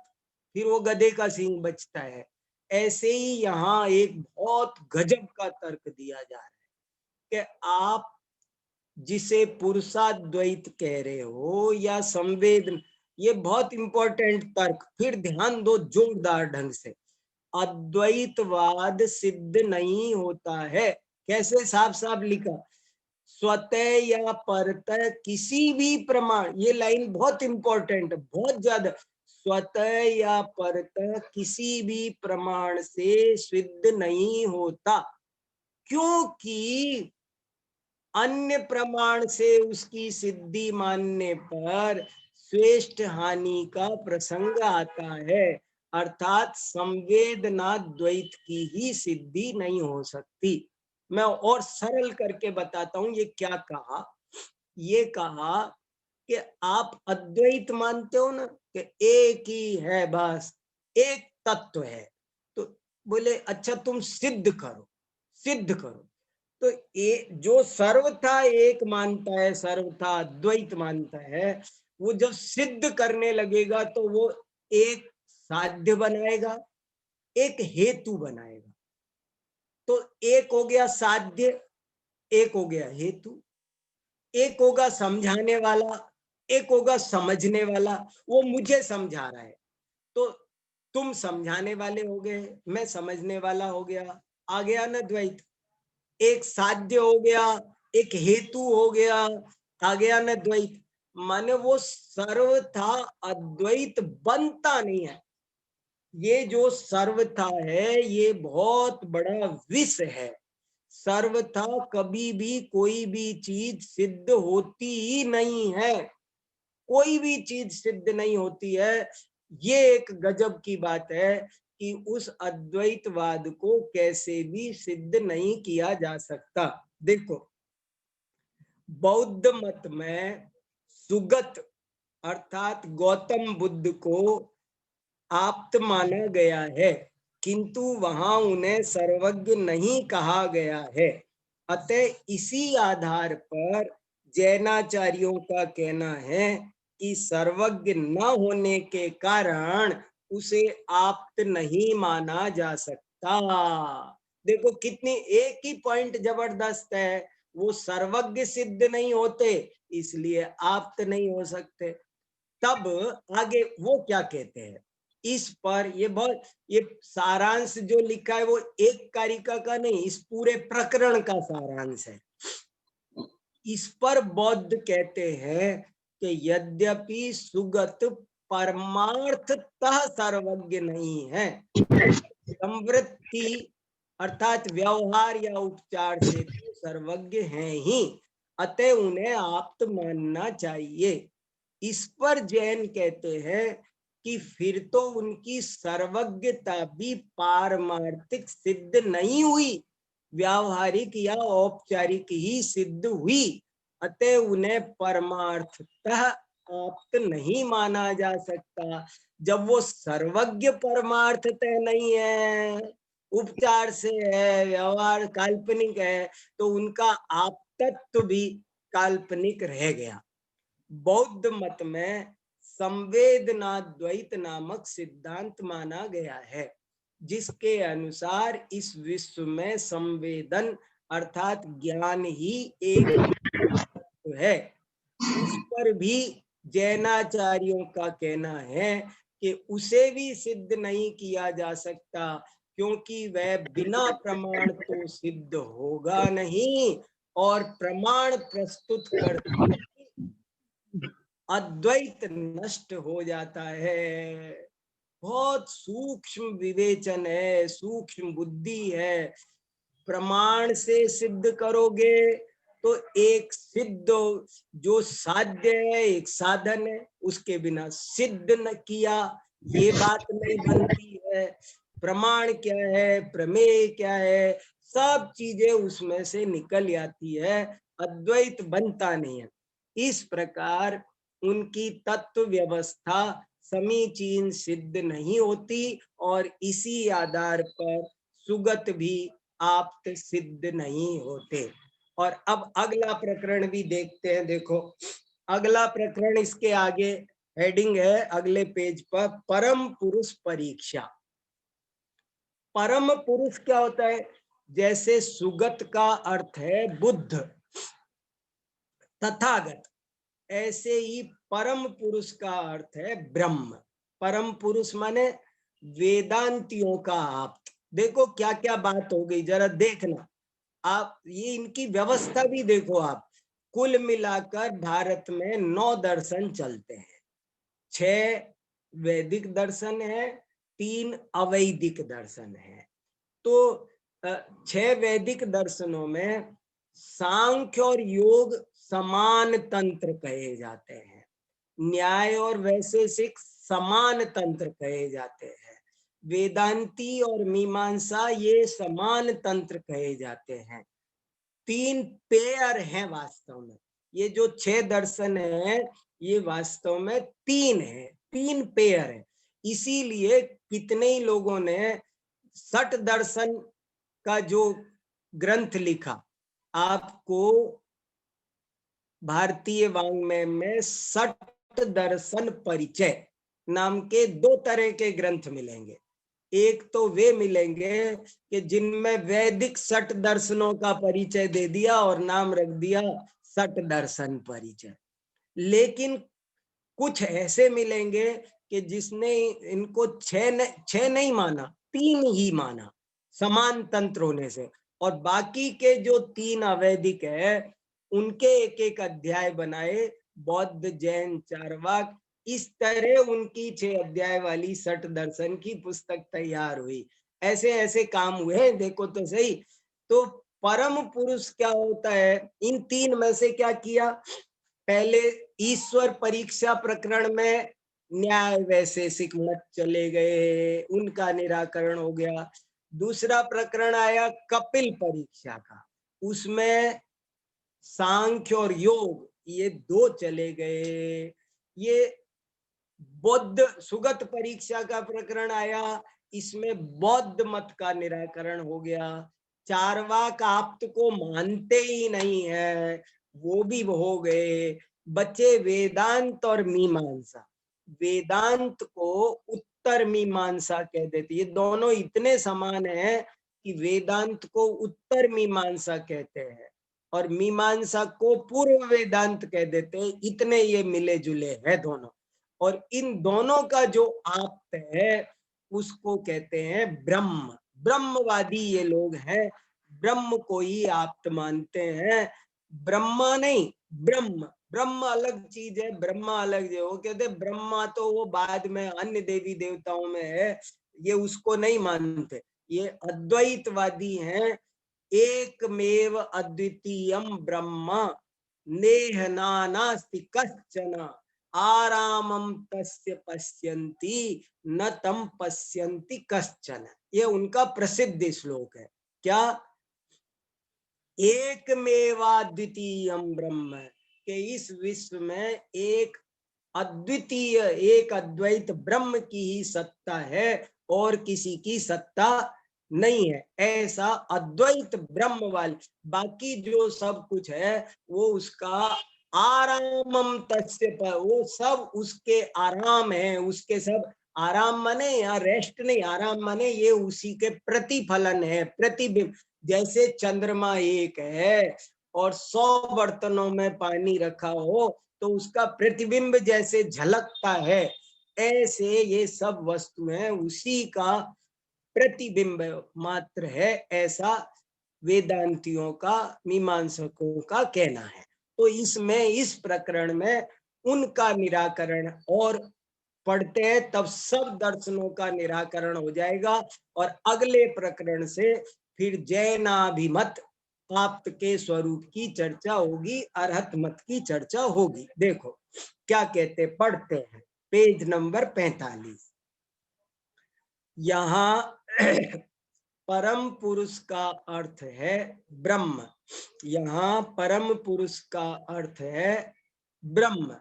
फिर वो गधे का सींग बचता है। ऐसे ही यहाँ एक बहुत गजब का तर्क दिया जा रहा है कि आप जिसे पुरुषाद्वैत कह रहे हो या संवेदन, ये बहुत इंपॉर्टेंट तर्क, फिर ध्यान दो जोरदार ढंग से। अद्वैतवाद सिद्ध नहीं होता है। कैसे? साफ साफ लिखा, स्वतः या परतः किसी भी प्रमाण, ये लाइन बहुत इंपॉर्टेंट है, बहुत ज्यादा। स्वतः या परतः किसी भी प्रमाण से सिद्ध नहीं होता, क्योंकि अन्य प्रमाण से उसकी सिद्धि मानने पर श्रेष्ठ हानि का प्रसंग आता है, अर्थात संवेदना द्वैत की ही सिद्धि नहीं हो सकती। मैं और सरल करके बताता हूं ये क्या कहा। ये कहा कि आप अद्वैत मानते हो ना, कि एक ही है, बस एक तत्व है। तो बोले अच्छा तुम सिद्ध करो, सिद्ध करो। तो जो सर्वथा एक मानता है, सर्वथा अद्वैत मानता है, वो जब सिद्ध करने लगेगा तो वो एक साध्य बनाएगा, एक हेतु बनाएगा। तो एक हो गया साध्य, एक हो गया हेतु, एक होगा समझाने वाला, एक होगा समझने वाला। वो मुझे समझा रहा है तो तुम समझाने वाले हो गए, मैं समझने वाला हो गया, आ गया ना द्वैत। एक साध्य हो गया, एक हेतु हो गया, आ गया ना द्वैत। माने वो सर्वथा अद्वैत बनता नहीं है। ये जो सर्वथा है ये बहुत बड़ा विष है। सर्वथा कभी भी कोई भी चीज सिद्ध होती ही नहीं है, कोई भी चीज सिद्ध नहीं होती है। ये एक गजब की बात है कि उस अद्वैतवाद को कैसे भी सिद्ध नहीं किया जा सकता। देखो, बौद्ध मत में सुगत अर्थात गौतम बुद्ध को आप्त माना गया है, किंतु वहां उन्हें सर्वज्ञ नहीं कहा गया है। अतः इसी आधार पर जैनाचार्यों का कहना है कि सर्वज्ञ न होने के कारण उसे आप्त नहीं माना जा सकता। देखो कितनी एक ही पॉइंट जबरदस्त है। वो सर्वज्ञ सिद्ध नहीं होते, इसलिए आप्त नहीं हो सकते। तब आगे वो क्या कहते हैं इस पर, ये सारांश जो लिखा है वो एक कारिका का नहीं, इस पूरे प्रकरण का सारांश है। इस पर बौद्ध कहते हैं कि यद्यपि सुगत परमार्थतः सर्वज्ञ नहीं है, संवृत्ति अर्थात व्यवहार या उपचार से तो सर्वज्ञ हैं ही, अतः उन्हें आप्त मानना चाहिए। इस पर जैन कहते हैं कि फिर तो उनकी सर्वज्ञता भी पारमार्थिक सिद्ध नहीं हुई, व्यावहारिक या औपचारिक ही सिद्ध हुई, अतः उन्हें परमार्थतः आप्त नहीं माना जा सकता। जब वो सर्वज्ञ परमार्थतः नहीं है, उपचार से है, व्यवहार काल्पनिक है, तो उनका आप्तत्व भी काल्पनिक रह गया। बौद्ध मत में संवेदना द्वैत नामक सिद्धांत माना गया है, जिसके अनुसार इस विश्व में संवेदन अर्थात ज्ञान ही एक है। उस पर भी जैनाचार्यों का कहना है कि उसे भी सिद्ध नहीं किया जा सकता, क्योंकि वह बिना प्रमाण तो सिद्ध होगा नहीं, और प्रमाण प्रस्तुत करते अद्वैत नष्ट हो जाता है। बहुत सूक्ष्म विवेचन है, सूक्ष्म बुद्धि है। प्रमाण से सिद्ध करोगे तो एक सिद्ध जो साध्य है, एक साधन है, उसके बिना सिद्ध न किया ये बात नहीं बनती है। प्रमाण क्या है, प्रमेय क्या है, सब चीजें उसमें से निकल आती है, अद्वैत बनता नहीं है। इस प्रकार उनकी तत्व व्यवस्था समीचीन सिद्ध नहीं होती, और इसी आधार पर सुगत भी आप्त सिद्ध नहीं होते। और अब अगला प्रकरण भी देखते हैं। देखो अगला प्रकरण, इसके आगे हेडिंग है अगले पेज पर, परम पुरुष परीक्षा। परम पुरुष क्या होता है? जैसे सुगत का अर्थ है बुद्ध, तथागत, ऐसे ही परम पुरुष का अर्थ है ब्रह्म। परम पुरुष माने वेदांतियों का आप्त। देखो क्या क्या बात हो गई, जरा देखना आप, ये इनकी व्यवस्था भी देखो आप। कुल मिलाकर भारत में 9 दर्शन चलते हैं। 6 वैदिक दर्शन है, 3 अवैदिक दर्शन है। तो 6 वैदिक दर्शनों में सांख्य और योग समान तंत्र कहे जाते हैं, न्याय और वैशेषिक समान तंत्र कहे जाते हैं, वेदांती और मीमांसा ये समान तंत्र कहे जाते हैं। तीन पेयर हैं वास्तव में, ये जो 6 दर्शन है ये वास्तव में तीन है, तीन पेयर है। इसीलिए कितने ही लोगों ने 60 दर्शन का जो ग्रंथ लिखा, आपको भारतीय वाङ्मय में 60 दर्शन परिचय नाम के 2 तरह के ग्रंथ मिलेंगे। एक तो वे मिलेंगे कि जिनमें वैदिक 60 दर्शनों का परिचय दे दिया और नाम रख दिया 60 दर्शन परिचय। लेकिन कुछ ऐसे मिलेंगे कि जिसने इनको 6 नहीं माना, 3 ही माना समान तंत्र होने से, और बाकी के जो 3 अवैदिक है उनके एक एक अध्याय बनाए, बौद्ध जैन चारवाक, इस तरह उनकी 6 अध्याय वाली 60 दर्शन की पुस्तक तैयार हुई। ऐसे ऐसे काम हुए, देखो तो सही। तो परम पुरुष क्या होता है, इन 3 में से क्या किया, पहले ईश्वर परीक्षा प्रकरण में न्याय वैशेषिक मत चले गए, उनका निराकरण हो गया। दूसरा प्रकरण आया कपिल परीक्षा का, उसमें सांख्य और योग ये 2 चले गए। ये बौद्ध सुगत परीक्षा का प्रकरण आया, इसमें बौद्ध मत का निराकरण हो गया। चारवाक आप्त को मानते ही नहीं है, वो भी हो गए। बचे वेदांत और मीमांसा। वेदांत को उत्तर मीमांसा कह देते, ये दोनों इतने समान हैं कि वेदांत को उत्तर मीमांसा कहते हैं और मीमांसा को पूर्व वेदांत कह देते हैं, इतने ये मिले जुले हैं दोनों। और इन दोनों का जो आप्त है उसको कहते हैं ब्रह्म। ब्रह्मवादी ये लोग हैं, ब्रह्म को ही आप्त मानते हैं, ब्रह्मा नहीं, ब्रह्म। ब्रह्म अलग चीज है, ब्रह्मा अलग है। वो कहते ब्रह्मा तो वो बाद में अन्य देवी देवताओं में है, ये उसको नहीं मानते। ये अद्वैतवादी हैं। एकमेव अद्वितीयम ब्रह्म नेह नानास्ति कश्चन आरामम तस्य पश्यन्ति न तम पश्यन्ति कश्चन। ये उनका प्रसिद्ध श्लोक है। क्या? एकमेवाद्वितीयम ब्रह्म, के इस विश्व में एक अद्वितीय, एक अद्वैत ब्रह्म की ही सत्ता है और किसी की सत्ता नहीं है। ऐसा अद्वैत ब्रह्म वाले, बाकी जो सब कुछ है वो उसका आरामम तस्य पर, वो सब उसके आराम है, उसके सब आराम माने या रेस्ट नहीं, आराम माने ये उसी के प्रतिफलन है, प्रतिबिंब। जैसे चंद्रमा एक है और 100 बर्तनों में पानी रखा हो तो उसका प्रतिबिंब जैसे झलकता है, ऐसे ये सब वस्तुएं उसी का प्रतिबिंब मात्र है, ऐसा वेदांतियों का, मीमांसकों का कहना है। तो इसमें, इस प्रकरण में उनका निराकरण और पढ़ते हैं तब सब दर्शनों का निराकरण हो जाएगा। और अगले प्रकरण से फिर जैनाभिमत आप्त के स्वरूप की चर्चा होगी, अरहत मत की चर्चा होगी। देखो क्या कहते, पढ़ते हैं पेज नंबर 45। यहाँ परम पुरुष का अर्थ है ब्रह्म, यहाँ परम पुरुष का अर्थ है ब्रह्म।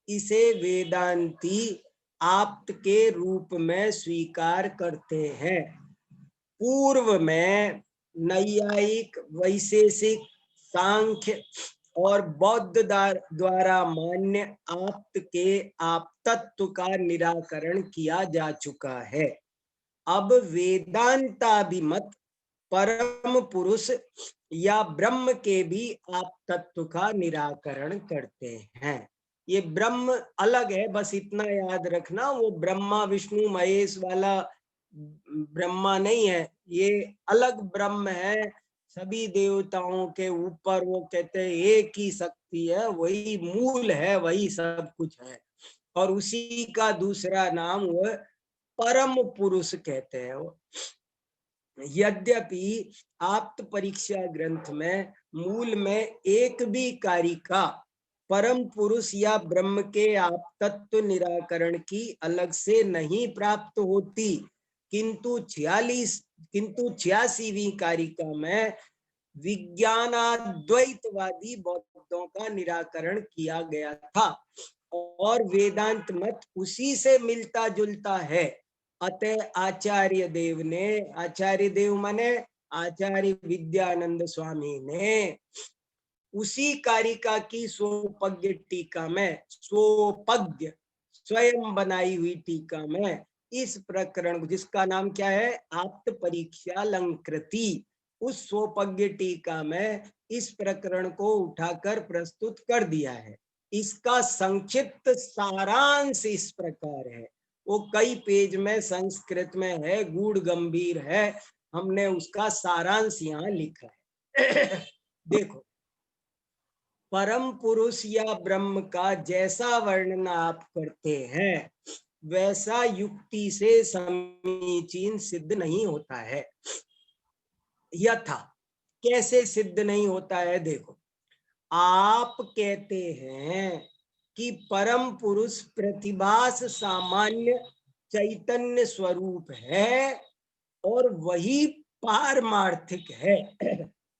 इसे वेदांती आप्त के रूप में स्वीकार करते हैं। पूर्व में नैयायिक, वैशेषिक, सांख्य और बौद्ध द्वारा मान्य आप्त के आप्तत्व का निराकरण किया जा चुका है। अब वेदांताभिमत परम पुरुष या ब्रह्म के भी आप्तत्व का निराकरण करते हैं। ये ब्रह्म अलग है, बस इतना याद रखना, वो ब्रह्मा विष्णु महेश वाला ब्रह्मा नहीं है, ये अलग ब्रह्म है। सभी देवताओं के ऊपर वो कहते हैं एक ही शक्ति है, वही मूल है, वही सब कुछ है, और उसी का दूसरा नाम वो परम पुरुष कहते हैं। यद्यपि आप्त परीक्षा ग्रंथ में मूल में एक भी कारिका परम पुरुष या ब्रह्म के आप तत्व निराकरण की अलग से नहीं प्राप्त होती, किंतु 86वीं कारिका में विज्ञानाद्वैतवादी बौद्धों का निराकरण किया गया था और वेदांत मत उसी से मिलता जुलता है। अतः आचार्य देव माने आचार्य विद्यानंद स्वामी ने उसी कारिका की स्वपज्ञ टीका में, स्वपज्ञ स्वयं बनाई हुई टीका में इस प्रकरण, जिसका नाम क्या है, आप्त परीक्षा अलंकृति, उस स्वपज्ञ टीका में इस प्रकरण को उठाकर प्रस्तुत कर दिया है। इसका संक्षिप्त सारांश इस प्रकार है, वो कई पेज में संस्कृत में है, गूढ़ गंभीर है, हमने उसका सारांश यहाँ लिखा है। देखो, परम पुरुष या ब्रह्म का जैसा वर्णन आप करते हैं वैसा युक्ति से समीचीन सिद्ध नहीं होता है। यथा कैसे सिद्ध नहीं होता है? देखो, आप कहते हैं कि परम पुरुष प्रतिभास सामान्य चैतन्य स्वरूप है और वही पारमार्थिक है,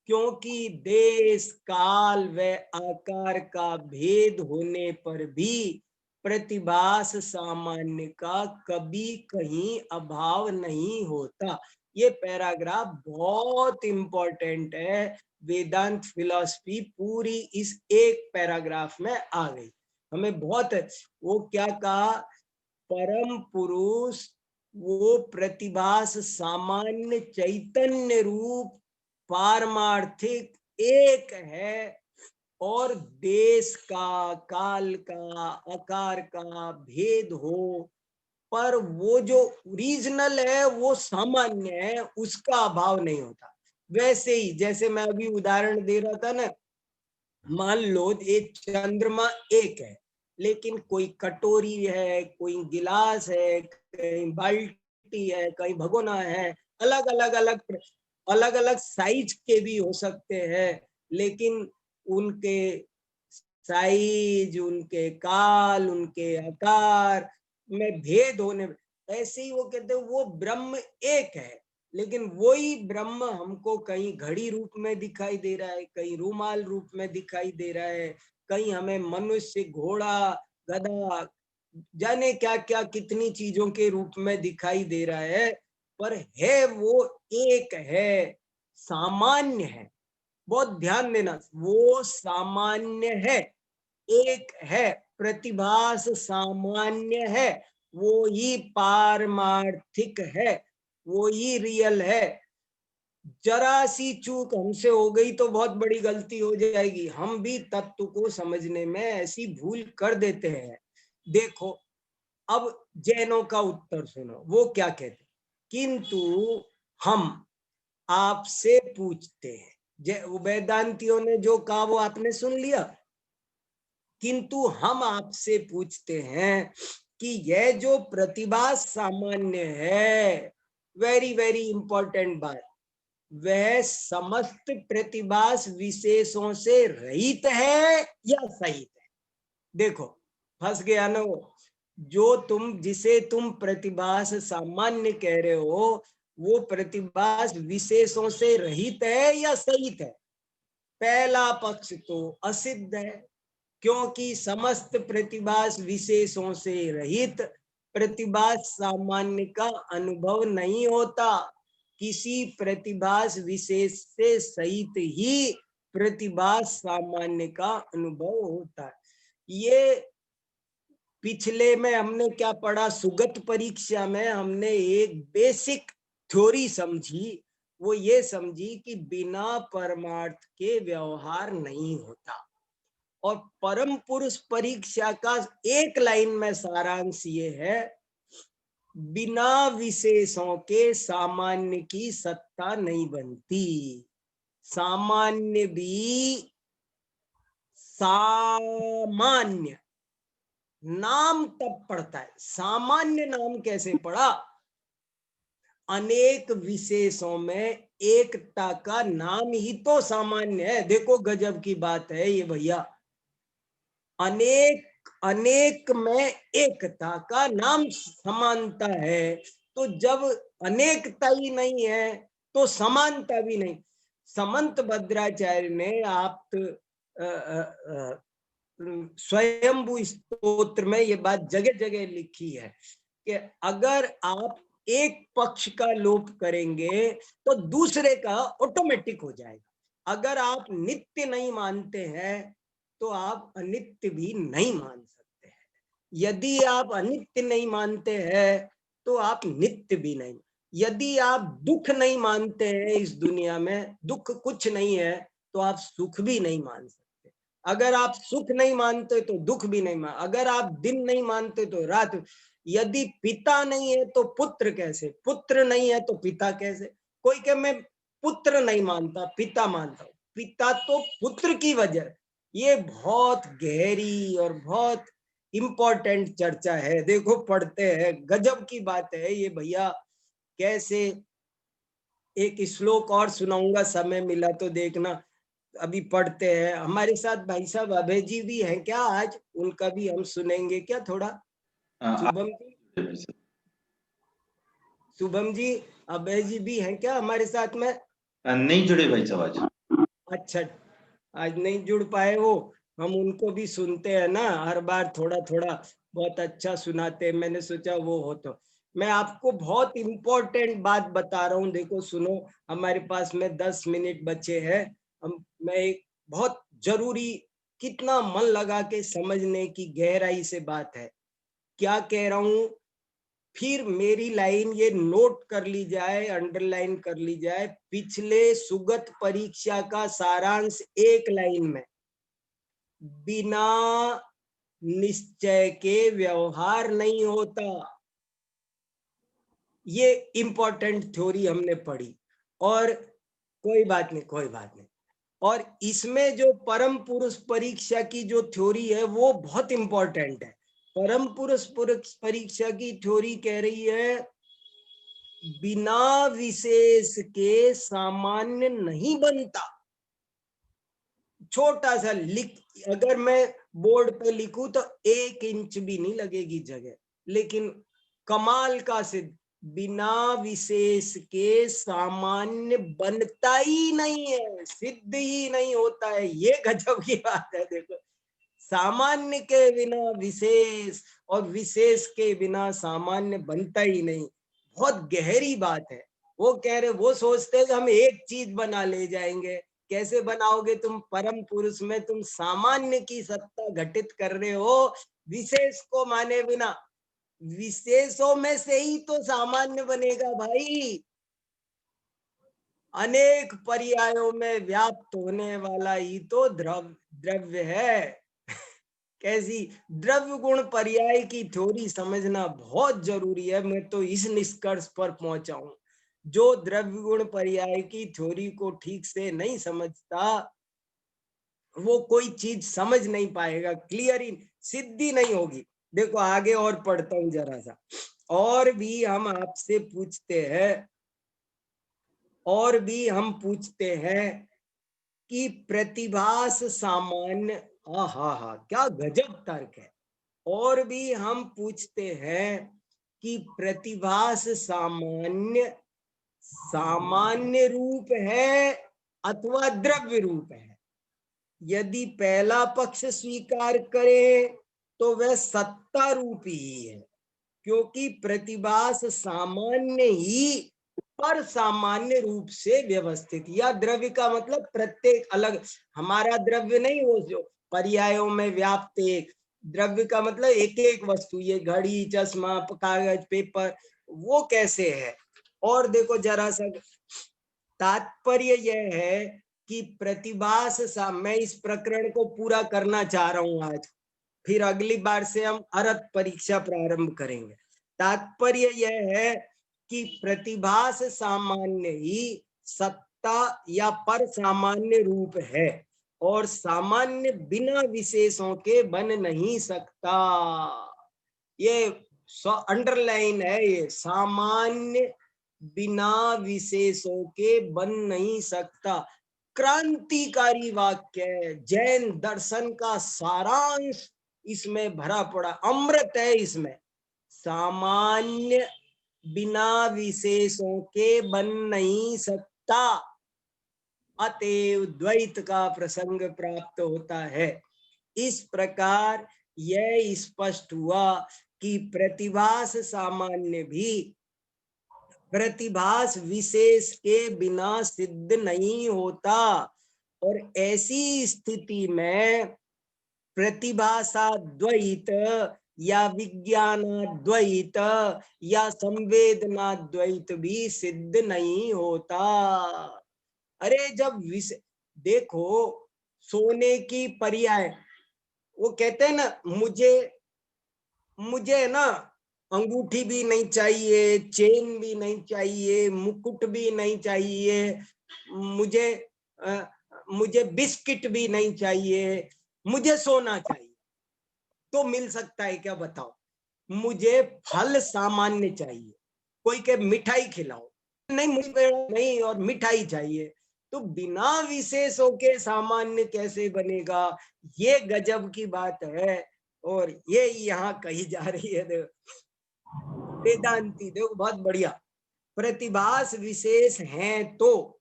क्योंकि देश काल व आकार का भेद होने पर भी प्रतिभास सामान्य का कभी कहीं अभाव नहीं होता। ये पैराग्राफ बहुत इंपॉर्टेंट है, वेदांत फिलॉसफी पूरी इस एक पैराग्राफ में आ गई। हमें बहुत, वो क्या कहा, परम पुरुष वो प्रतिभास सामान्य चैतन्य रूप पारमार्थिक एक है और देश का, काल का, आकार का भेद हो, पर वो जो ओरिजिनल है वो सामान्य है, उसका अभाव नहीं होता। वैसे ही जैसे मैं अभी उदाहरण दे रहा था ना, मान लो एक चंद्रमा एक है, लेकिन कोई कटोरी है, कोई गिलास है, कहीं बाल्टी है, कहीं भगोना है, अलग अलग साइज के भी हो सकते हैं, लेकिन उनके साइज, उनके काल, उनके आकार में भेद होने, ऐसे ही वो कहते हैं वो ब्रह्म एक है, लेकिन वही ब्रह्म हमको कहीं घड़ी रूप में दिखाई दे रहा है, कहीं रूमाल रूप में दिखाई दे रहा है, कहीं हमें मनुष्य, घोड़ा, गधा, जाने क्या क्या कितनी चीजों के रूप में दिखाई दे रहा है, पर है वो एक है, सामान्य है। बहुत ध्यान देना, वो सामान्य है, एक है, प्रतिभास सामान्य है, वो ही पारमार्थिक है, वो ही रियल है। जरा सी चूक हमसे हो गई तो बहुत बड़ी गलती हो जाएगी, हम भी तत्व को समझने में ऐसी भूल कर देते हैं। देखो, अब जैनों का उत्तर सुनो, वो क्या कहते, किंतु हम आपसे पूछते हैं, वेदांतियों ने जो कहा वो आपने सुन लिया, किंतु हम आपसे पूछते हैं कि यह जो प्रतिभा सामान्य है, वेरी वेरी इंपॉर्टेंट बात, वह समस्त प्रतिभास विशेषों से रहित है या सहित है? देखो, फंस गया ना वो, जिसे तुम प्रतिभास सामान्य कह रहे हो, वो प्रतिभास विशेषों से रहित है या सहित है? पहला पक्ष तो असिद्ध है, क्योंकि समस्त प्रतिभास विशेषों से रहित प्रतिभास सामान्य का अनुभव नहीं होता, किसी प्रतिभास विशेष से सहित ही प्रतिभास सामान्य का अनुभव होता है। ये पिछले में हमने क्या पढ़ा, सुगत परीक्षा में हमने एक बेसिक थ्योरी समझी, वो ये समझी कि बिना परमार्थ के व्यवहार नहीं होता, और परम पुरुष परीक्षा का एक लाइन में सारांश ये है, बिना विशेषों के सामान्य की सत्ता नहीं बनती, सामान्य भी सामान्य नाम तब पड़ता है, सामान्य नाम कैसे पड़ा? अनेक विशेषों में एकता का नाम ही तो सामान्य है। देखो गजब की बात है ये भैया, अनेक अनेक में एकता का नाम समानता है। तो जब अनेकता ही नहीं है तो समानता भी नहीं। समंत भद्राचार्य ने आप स्वयंभू स्तोत्र में ये बात जगह जगह लिखी है कि अगर आप एक पक्ष का लोप करेंगे तो दूसरे का ऑटोमेटिक हो जाएगा। अगर आप नित्य नहीं मानते हैं तो आप अनित्य भी नहीं मान सकते हैं। यदि आप अनित्य नहीं मानते हैं तो आप नित्य भी नहीं। यदि आप दुख नहीं मानते हैं, इस दुनिया में दुख कुछ नहीं है, तो आप सुख भी नहीं मान सकते। अगर आप सुख नहीं मानते तो दुख भी नहीं मान। अगर आप दिन नहीं मानते तो रात। यदि पिता नहीं है तो पुत्र कैसे, पुत्र नहीं है तो पिता कैसे। कोई कहे मैं पुत्र नहीं मानता, पिता मानता हूं। पिता तो पुत्र की वजह। ये बहुत गहरी और बहुत इम्पोर्टेंट चर्चा है। देखो पढ़ते हैं, गजब की बात है ये भैया। कैसे, एक श्लोक और सुनाऊंगा, समय मिला तो देखना। अभी पढ़ते हैं। हमारे साथ भाई साहब अभय जी भी हैं क्या आज? उनका भी हम सुनेंगे क्या थोड़ा? शुभम जी, शुभम जी, अभय जी भी हैं क्या हमारे साथ में? नहीं जुड़े भाई साहब आज। अच्छा, आज नहीं जुड़ पाए वो। हम उनको भी सुनते हैं ना, हर बार थोड़ा थोड़ा बहुत अच्छा सुनाते हैं। मैंने सोचा वो हो तो मैं आपको बहुत इम्पोर्टेंट बात बता रहा हूँ। देखो सुनो, हमारे पास में 10 मिनट बचे हैं। मैं एक बहुत जरूरी, कितना मन लगा के समझने की गहराई से बात है। क्या कह रहा हूँ, फिर मेरी लाइन ये नोट कर ली जाए, अंडरलाइन कर ली जाए। पिछले सुगत परीक्षा का सारांश एक लाइन में, बिना निश्चय के व्यवहार नहीं होता। ये इंपॉर्टेंट थ्योरी हमने पढ़ी। और कोई बात नहीं, कोई बात नहीं। और इसमें जो परम पुरुष परीक्षा की जो थ्योरी है वो बहुत इंपॉर्टेंट है। परम पुरुष परीक्षा की थ्योरी कह रही है बिना विशेष के सामान्य नहीं बनता। छोटा सा लिख, अगर मैं बोर्ड पे लिखूं तो 1 इंच भी नहीं लगेगी जगह। लेकिन कमाल का सिद्ध, बिना विशेष के सामान्य बनता ही नहीं है, सिद्ध ही नहीं होता है। ये गजब की बात है। देखो, सामान्य के बिना विशेष और विशेष के बिना सामान्य बनता ही नहीं। बहुत गहरी बात है। वो कह रहे, वो सोचते हैं कि हम एक चीज बना ले जाएंगे। कैसे बनाओगे तुम? परम पुरुष में तुम सामान्य की सत्ता घटित कर रहे हो, विशेष को माने बिना। विशेषों में से ही तो सामान्य बनेगा भाई। अनेक पर्यायों में व्याप्त होने वाला ही तो द्रव्य है। कैसी द्रव्य गुण पर्याय की थ्योरी समझना बहुत जरूरी है। मैं तो इस निष्कर्ष पर पहुंचा हूं, जो द्रव्य गुण पर्याय की थ्योरी को ठीक से नहीं समझता वो कोई चीज समझ नहीं पाएगा, क्लियर ही सिद्धि नहीं होगी। देखो आगे और पढ़ता हूं जरा सा। और भी हम आपसे पूछते हैं, और भी हम पूछते हैं कि प्रतिभास सामान्य, हा क्या गजब तर्क है। और भी हम पूछते हैं कि प्रतिभास सामान्य सामान्य रूप है अथवा द्रव्य रूप है। यदि पहला पक्ष स्वीकार करें तो वह सत्ता रूपी ही है, क्योंकि प्रतिभास सामान्य ही पर सामान्य रूप से व्यवस्थित। या द्रव्य का मतलब प्रत्येक अलग, हमारा द्रव्य नहीं, वो जो पर्यायों में व्याप्त एक द्रव्य का मतलब एक एक वस्तु, ये घड़ी, चश्मा, कागज, पेपर, वो कैसे है। और देखो जरा सा, तात्पर्य यह है कि प्रतिभास मैं इस प्रकरण को पूरा करना चाह रहा हूं आज, फिर अगली बार से हम अरत परीक्षा प्रारंभ करेंगे। तात्पर्य यह है कि प्रतिभास सामान्य ही सत्ता या पर सामान्य रूप है, और सामान्य बिना विशेषों के बन नहीं सकता। ये अंडरलाइन है, ये सामान्य बिना विशेषों के बन नहीं सकता। क्रांतिकारी वाक्य है, जैन दर्शन का सारांश इसमें भरा पड़ा, अमृत है इसमें। सामान्य बिना विशेषों के बन नहीं सकता, अतएव द्वैत का प्रसंग प्राप्त होता है। इस प्रकार यह स्पष्ट हुआ कि प्रतिभास सामान्य भी प्रतिभास विशेष के बिना सिद्ध नहीं होता, और ऐसी स्थिति में प्रतिभासाद्वैत या विज्ञानाद्वैत या संवेदनाद्वैत भी सिद्ध नहीं होता। अरे जब देखो, सोने की पर्याय, वो कहते हैं ना, मुझे ना अंगूठी भी नहीं चाहिए, चेन भी नहीं चाहिए, मुकुट भी नहीं चाहिए, मुझे बिस्किट भी नहीं चाहिए, मुझे सोना चाहिए। तो मिल सकता है क्या बताओ? मुझे फल सामान्य चाहिए, कोई के मिठाई खिलाओ, नहीं मुझे नहीं, और मिठाई चाहिए, तो बिना विशेषों के सामान्य कैसे बनेगा? ये गजब की बात है, और ये यहाँ कही जा रही है। वेदांती देखो बहुत बढ़िया, प्रतिभास विशेष हैं तो,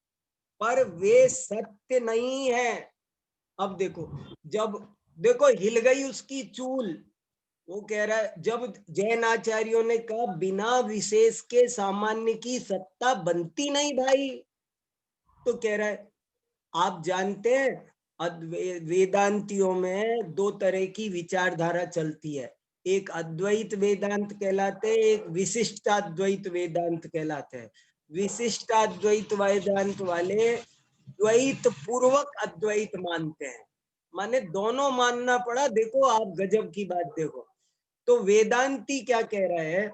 पर वे सत्य नहीं है। अब देखो, जब देखो हिल गई उसकी चूल, वो कह रहा है, जब जैन आचार्यों ने कहा बिना विशेष के सामान्य की सत्ता बनती नहीं भाई, तो कह रहा है आप जानते हैं वेदांतियों में दो तरह की विचारधारा चलती है, एक अद्वैत वेदांत कहलाते हैं, एक विशिष्टाद्वैत वेदांत कहलाते हैं। विशिष्टाद्वैत वेदांत वाले द्वैत पूर्वक अद्वैत मानते हैं, माने दोनों मानना पड़ा। देखो आप गजब की बात देखो, तो वेदांती क्या कह रहा है?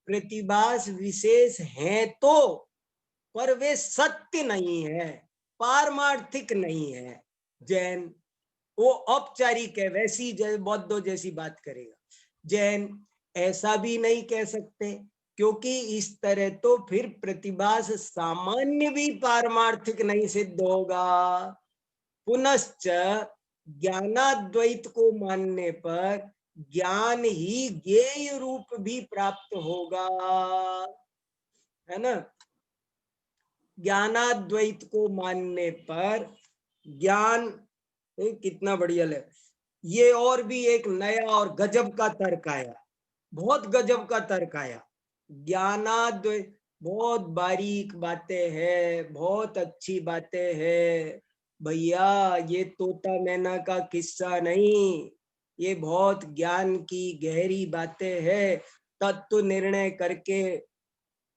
प्रतिभास विशेष हैं तो, पर वे सत्य नहीं है, पारमार्थिक नहीं है। जैन वो औपचारिक है, वैसी बौद्धों जैसी बात करेगा। जैन ऐसा भी नहीं कह सकते, क्योंकि इस तरह तो फिर प्रतिभास सामान्य भी पारमार्थिक नहीं सिद्ध होगा। पुनश्च ज्ञानाद्वैत को मानने पर ज्ञान ही ज्ञेय रूप भी प्राप्त होगा, है ना? ज्ञानाद्वैत को मानने पर ज्ञान कितना बढ़िया है। ये और भी एक नया और गजब का तर्क आया, बहुत गजब का तर्क आया। ज्ञानाद्वैत बहुत बारीक बातें हैं, बहुत अच्छी बातें हैं भैया, ये तोता मैना का किस्सा नहीं, ये बहुत ज्ञान की गहरी बातें हैं। तत्व निर्णय करके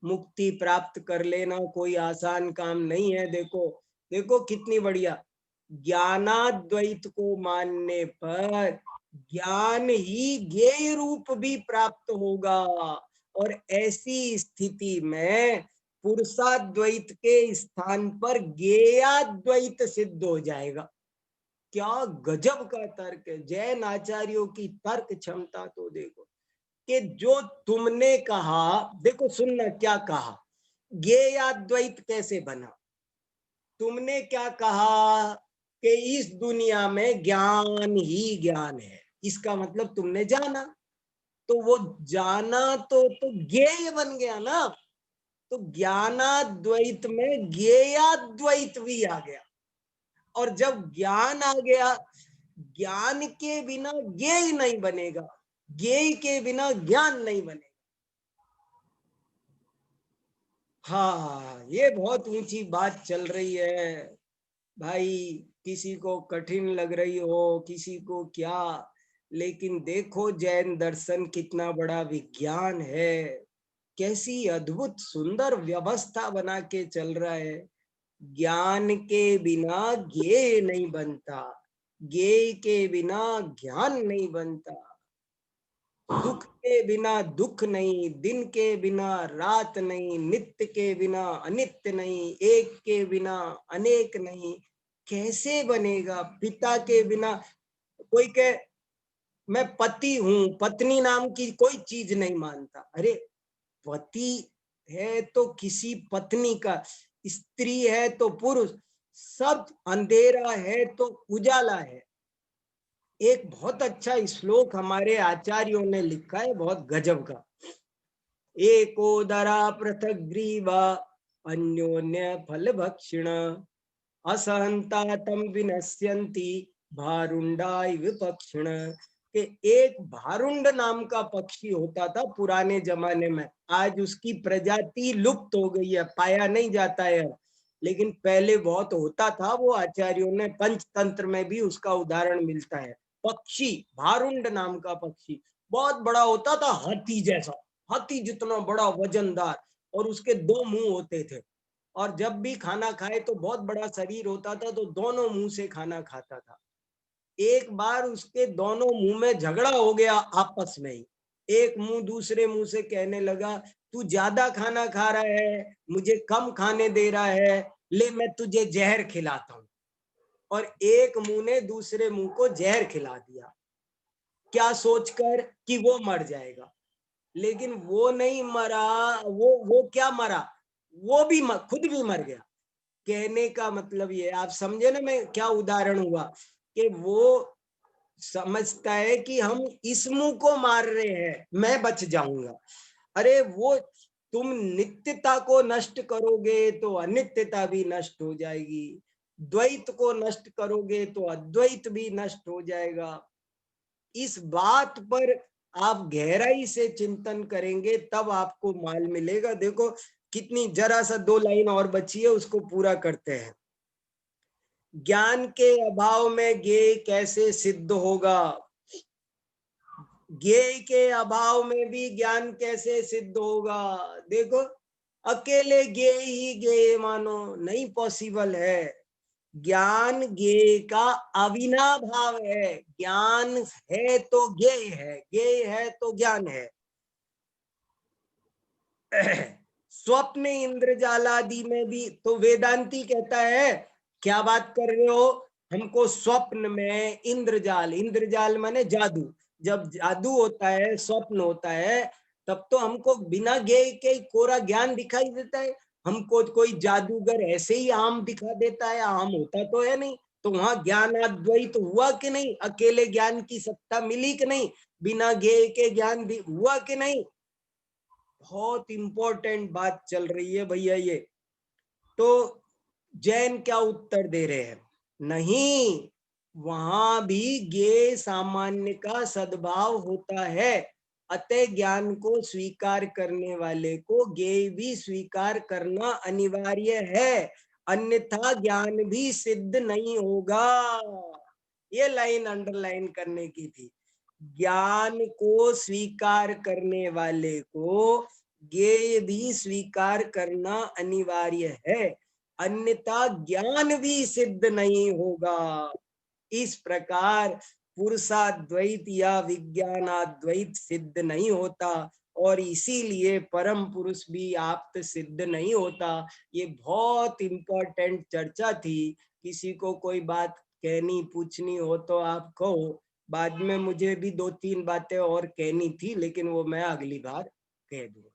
मुक्ति प्राप्त कर लेना कोई आसान काम नहीं है। देखो देखो कितनी बढ़िया, ज्ञानाद्वैत को मानने पर ज्ञान ही ज्ञेय रूप भी प्राप्त होगा, और ऐसी स्थिति में पुरुषाद्वैत के स्थान पर ज्ञेयाद्वैत सिद्ध हो जाएगा। क्या गजब का तर्क है! जैन आचार्यों की तर्क क्षमता तो देखो, कि जो तुमने कहा, देखो सुनना क्या कहा, ज्ञेयाद्वैत कैसे बना? तुमने क्या कहा कि इस दुनिया में ज्ञान ही ज्ञान है, इसका मतलब तुमने जाना, तो वो जाना तो ज्ञेय बन गया ना, तो ज्ञानाद्वैत में ज्ञेयाद्वैत भी आ गया, और जब ज्ञान आ गया, ज्ञान के बिना ज्ञेय नहीं बनेगा, ज्ञेय के बिना ज्ञान नहीं बनेगा। हाँ, ये बहुत ऊंची बात चल रही है भाई, किसी को कठिन लग रही हो, किसी को क्या, लेकिन देखो जैन दर्शन कितना बड़ा विज्ञान है, कैसी अद्भुत सुंदर व्यवस्था बना के चल रहा है। ज्ञान के बिना ज्ञेय नहीं बनता, ज्ञेय के बिना ज्ञान नहीं बनता, सुख के बिना दुख नहीं, दिन के बिना रात नहीं, नित्य के बिना अनित्य नहीं, एक के बिना अनेक नहीं, कैसे बनेगा? पिता के बिना, कोई के मैं पति हूं, पत्नी नाम की कोई चीज नहीं मानता, अरे पति है तो किसी पत्नी का, स्त्री है तो पुरुष, सब अंधेरा है तो उजाला है। एक बहुत अच्छा श्लोक हमारे आचार्यों ने लिखा है, बहुत गजब का। एकोदरा पृथक ग्रीवा अन्योन्य फल भक्षिण असहंता तम विनश्यन्ति भारुंडा विपक्षिण। के एक भारुंड नाम का पक्षी होता था पुराने जमाने में, आज उसकी प्रजाति लुप्त हो गई है, पाया नहीं जाता है, लेकिन पहले बहुत होता था। वो आचार्यों ने पंचतंत्र में भी उसका उदाहरण मिलता है। पक्षी भारुंड नाम का पक्षी बहुत बड़ा होता था, हाथी जैसा, हाथी जितना बड़ा, वजनदार, और उसके दो मुंह होते थे, और जब भी खाना खाए तो बहुत बड़ा शरीर होता था, तो दोनों मुंह से खाना खाता था। एक बार उसके दोनों मुंह में झगड़ा हो गया आपस में ही। एक मुंह दूसरे मुंह से कहने लगा, तू ज्यादा खाना खा रहा है, मुझे कम खाने दे रहा है, ले मैं तुझे जहर खिलाता हूं। और एक मुंह ने दूसरे मुंह को जहर खिला दिया, क्या सोचकर कि वो मर जाएगा। लेकिन वो नहीं मरा, वो क्या मरा, वो भी खुद भी मर गया। कहने का मतलब ये, आप समझे ना मैं क्या उदाहरण हुआ, कि वो समझता है कि हम इस मुंह को मार रहे हैं, मैं बच जाऊंगा। अरे वो तुम नित्यता को नष्ट करोगे तो अनित्यता भी नष्ट हो जाएगी, द्वैत को नष्ट करोगे तो अद्वैत भी नष्ट हो जाएगा। इस बात पर आप गहराई से चिंतन करेंगे तब आपको माल मिलेगा। देखो कितनी, जरा सा 2 लाइन और बची है, उसको पूरा करते हैं। ज्ञान के अभाव में ज्ञेय कैसे सिद्ध होगा, ज्ञेय के अभाव में भी ज्ञान कैसे सिद्ध होगा। देखो अकेले ज्ञेय ही ज्ञेय मानो, नहीं पॉसिबल है। ज्ञान ज्ञेय का अविनाभाव है, ज्ञान है तो ज्ञेय है, ज्ञेय है तो ज्ञान है। स्वप्न इंद्रजाल आदि में भी तो वेदांती कहता है, क्या बात कर रहे हो, हमको स्वप्न में इंद्रजाल, इंद्रजाल माने जादू, जब जादू होता है, स्वप्न होता है, तब तो हमको बिना ज्ञेय के कोरा ज्ञान दिखाई देता है। हमको कोई जादूगर ऐसे ही आम दिखा देता है, आम होता तो है नहीं, तो वहां ज्ञानाद्वैत हुआ कि नहीं, अकेले ज्ञान की सत्ता मिली कि नहीं, बिना ज्ञेय के ज्ञान हुआ कि नहीं। बहुत इंपॉर्टेंट बात चल रही है भैया ये। तो जैन क्या उत्तर दे रहे हैं, नहीं, वहां भी ज्ञेय सामान्य का सद्भाव होता है, अतः ज्ञान को स्वीकार करने वाले को ज्ञेय भी स्वीकार करना अनिवार्य है, अन्यथा ज्ञान भी सिद्ध नहीं होगा। ये लाइन अंडरलाइन करने की थी। ज्ञान को स्वीकार करने वाले को ज्ञेय भी स्वीकार करना अनिवार्य है, अन्यथा ज्ञान भी सिद्ध नहीं होगा। इस प्रकार पुरुषाद्वैत या विज्ञानाद्वैत सिद्ध नहीं होता, और इसीलिए परम पुरुष भी आप्त सिद्ध नहीं होता। ये बहुत इंपॉर्टेंट चर्चा थी। किसी को कोई बात कहनी पूछनी हो तो आप कहो, बाद में मुझे भी 2-3 बातें और कहनी थी, लेकिन वो मैं अगली बार कह दूंगा।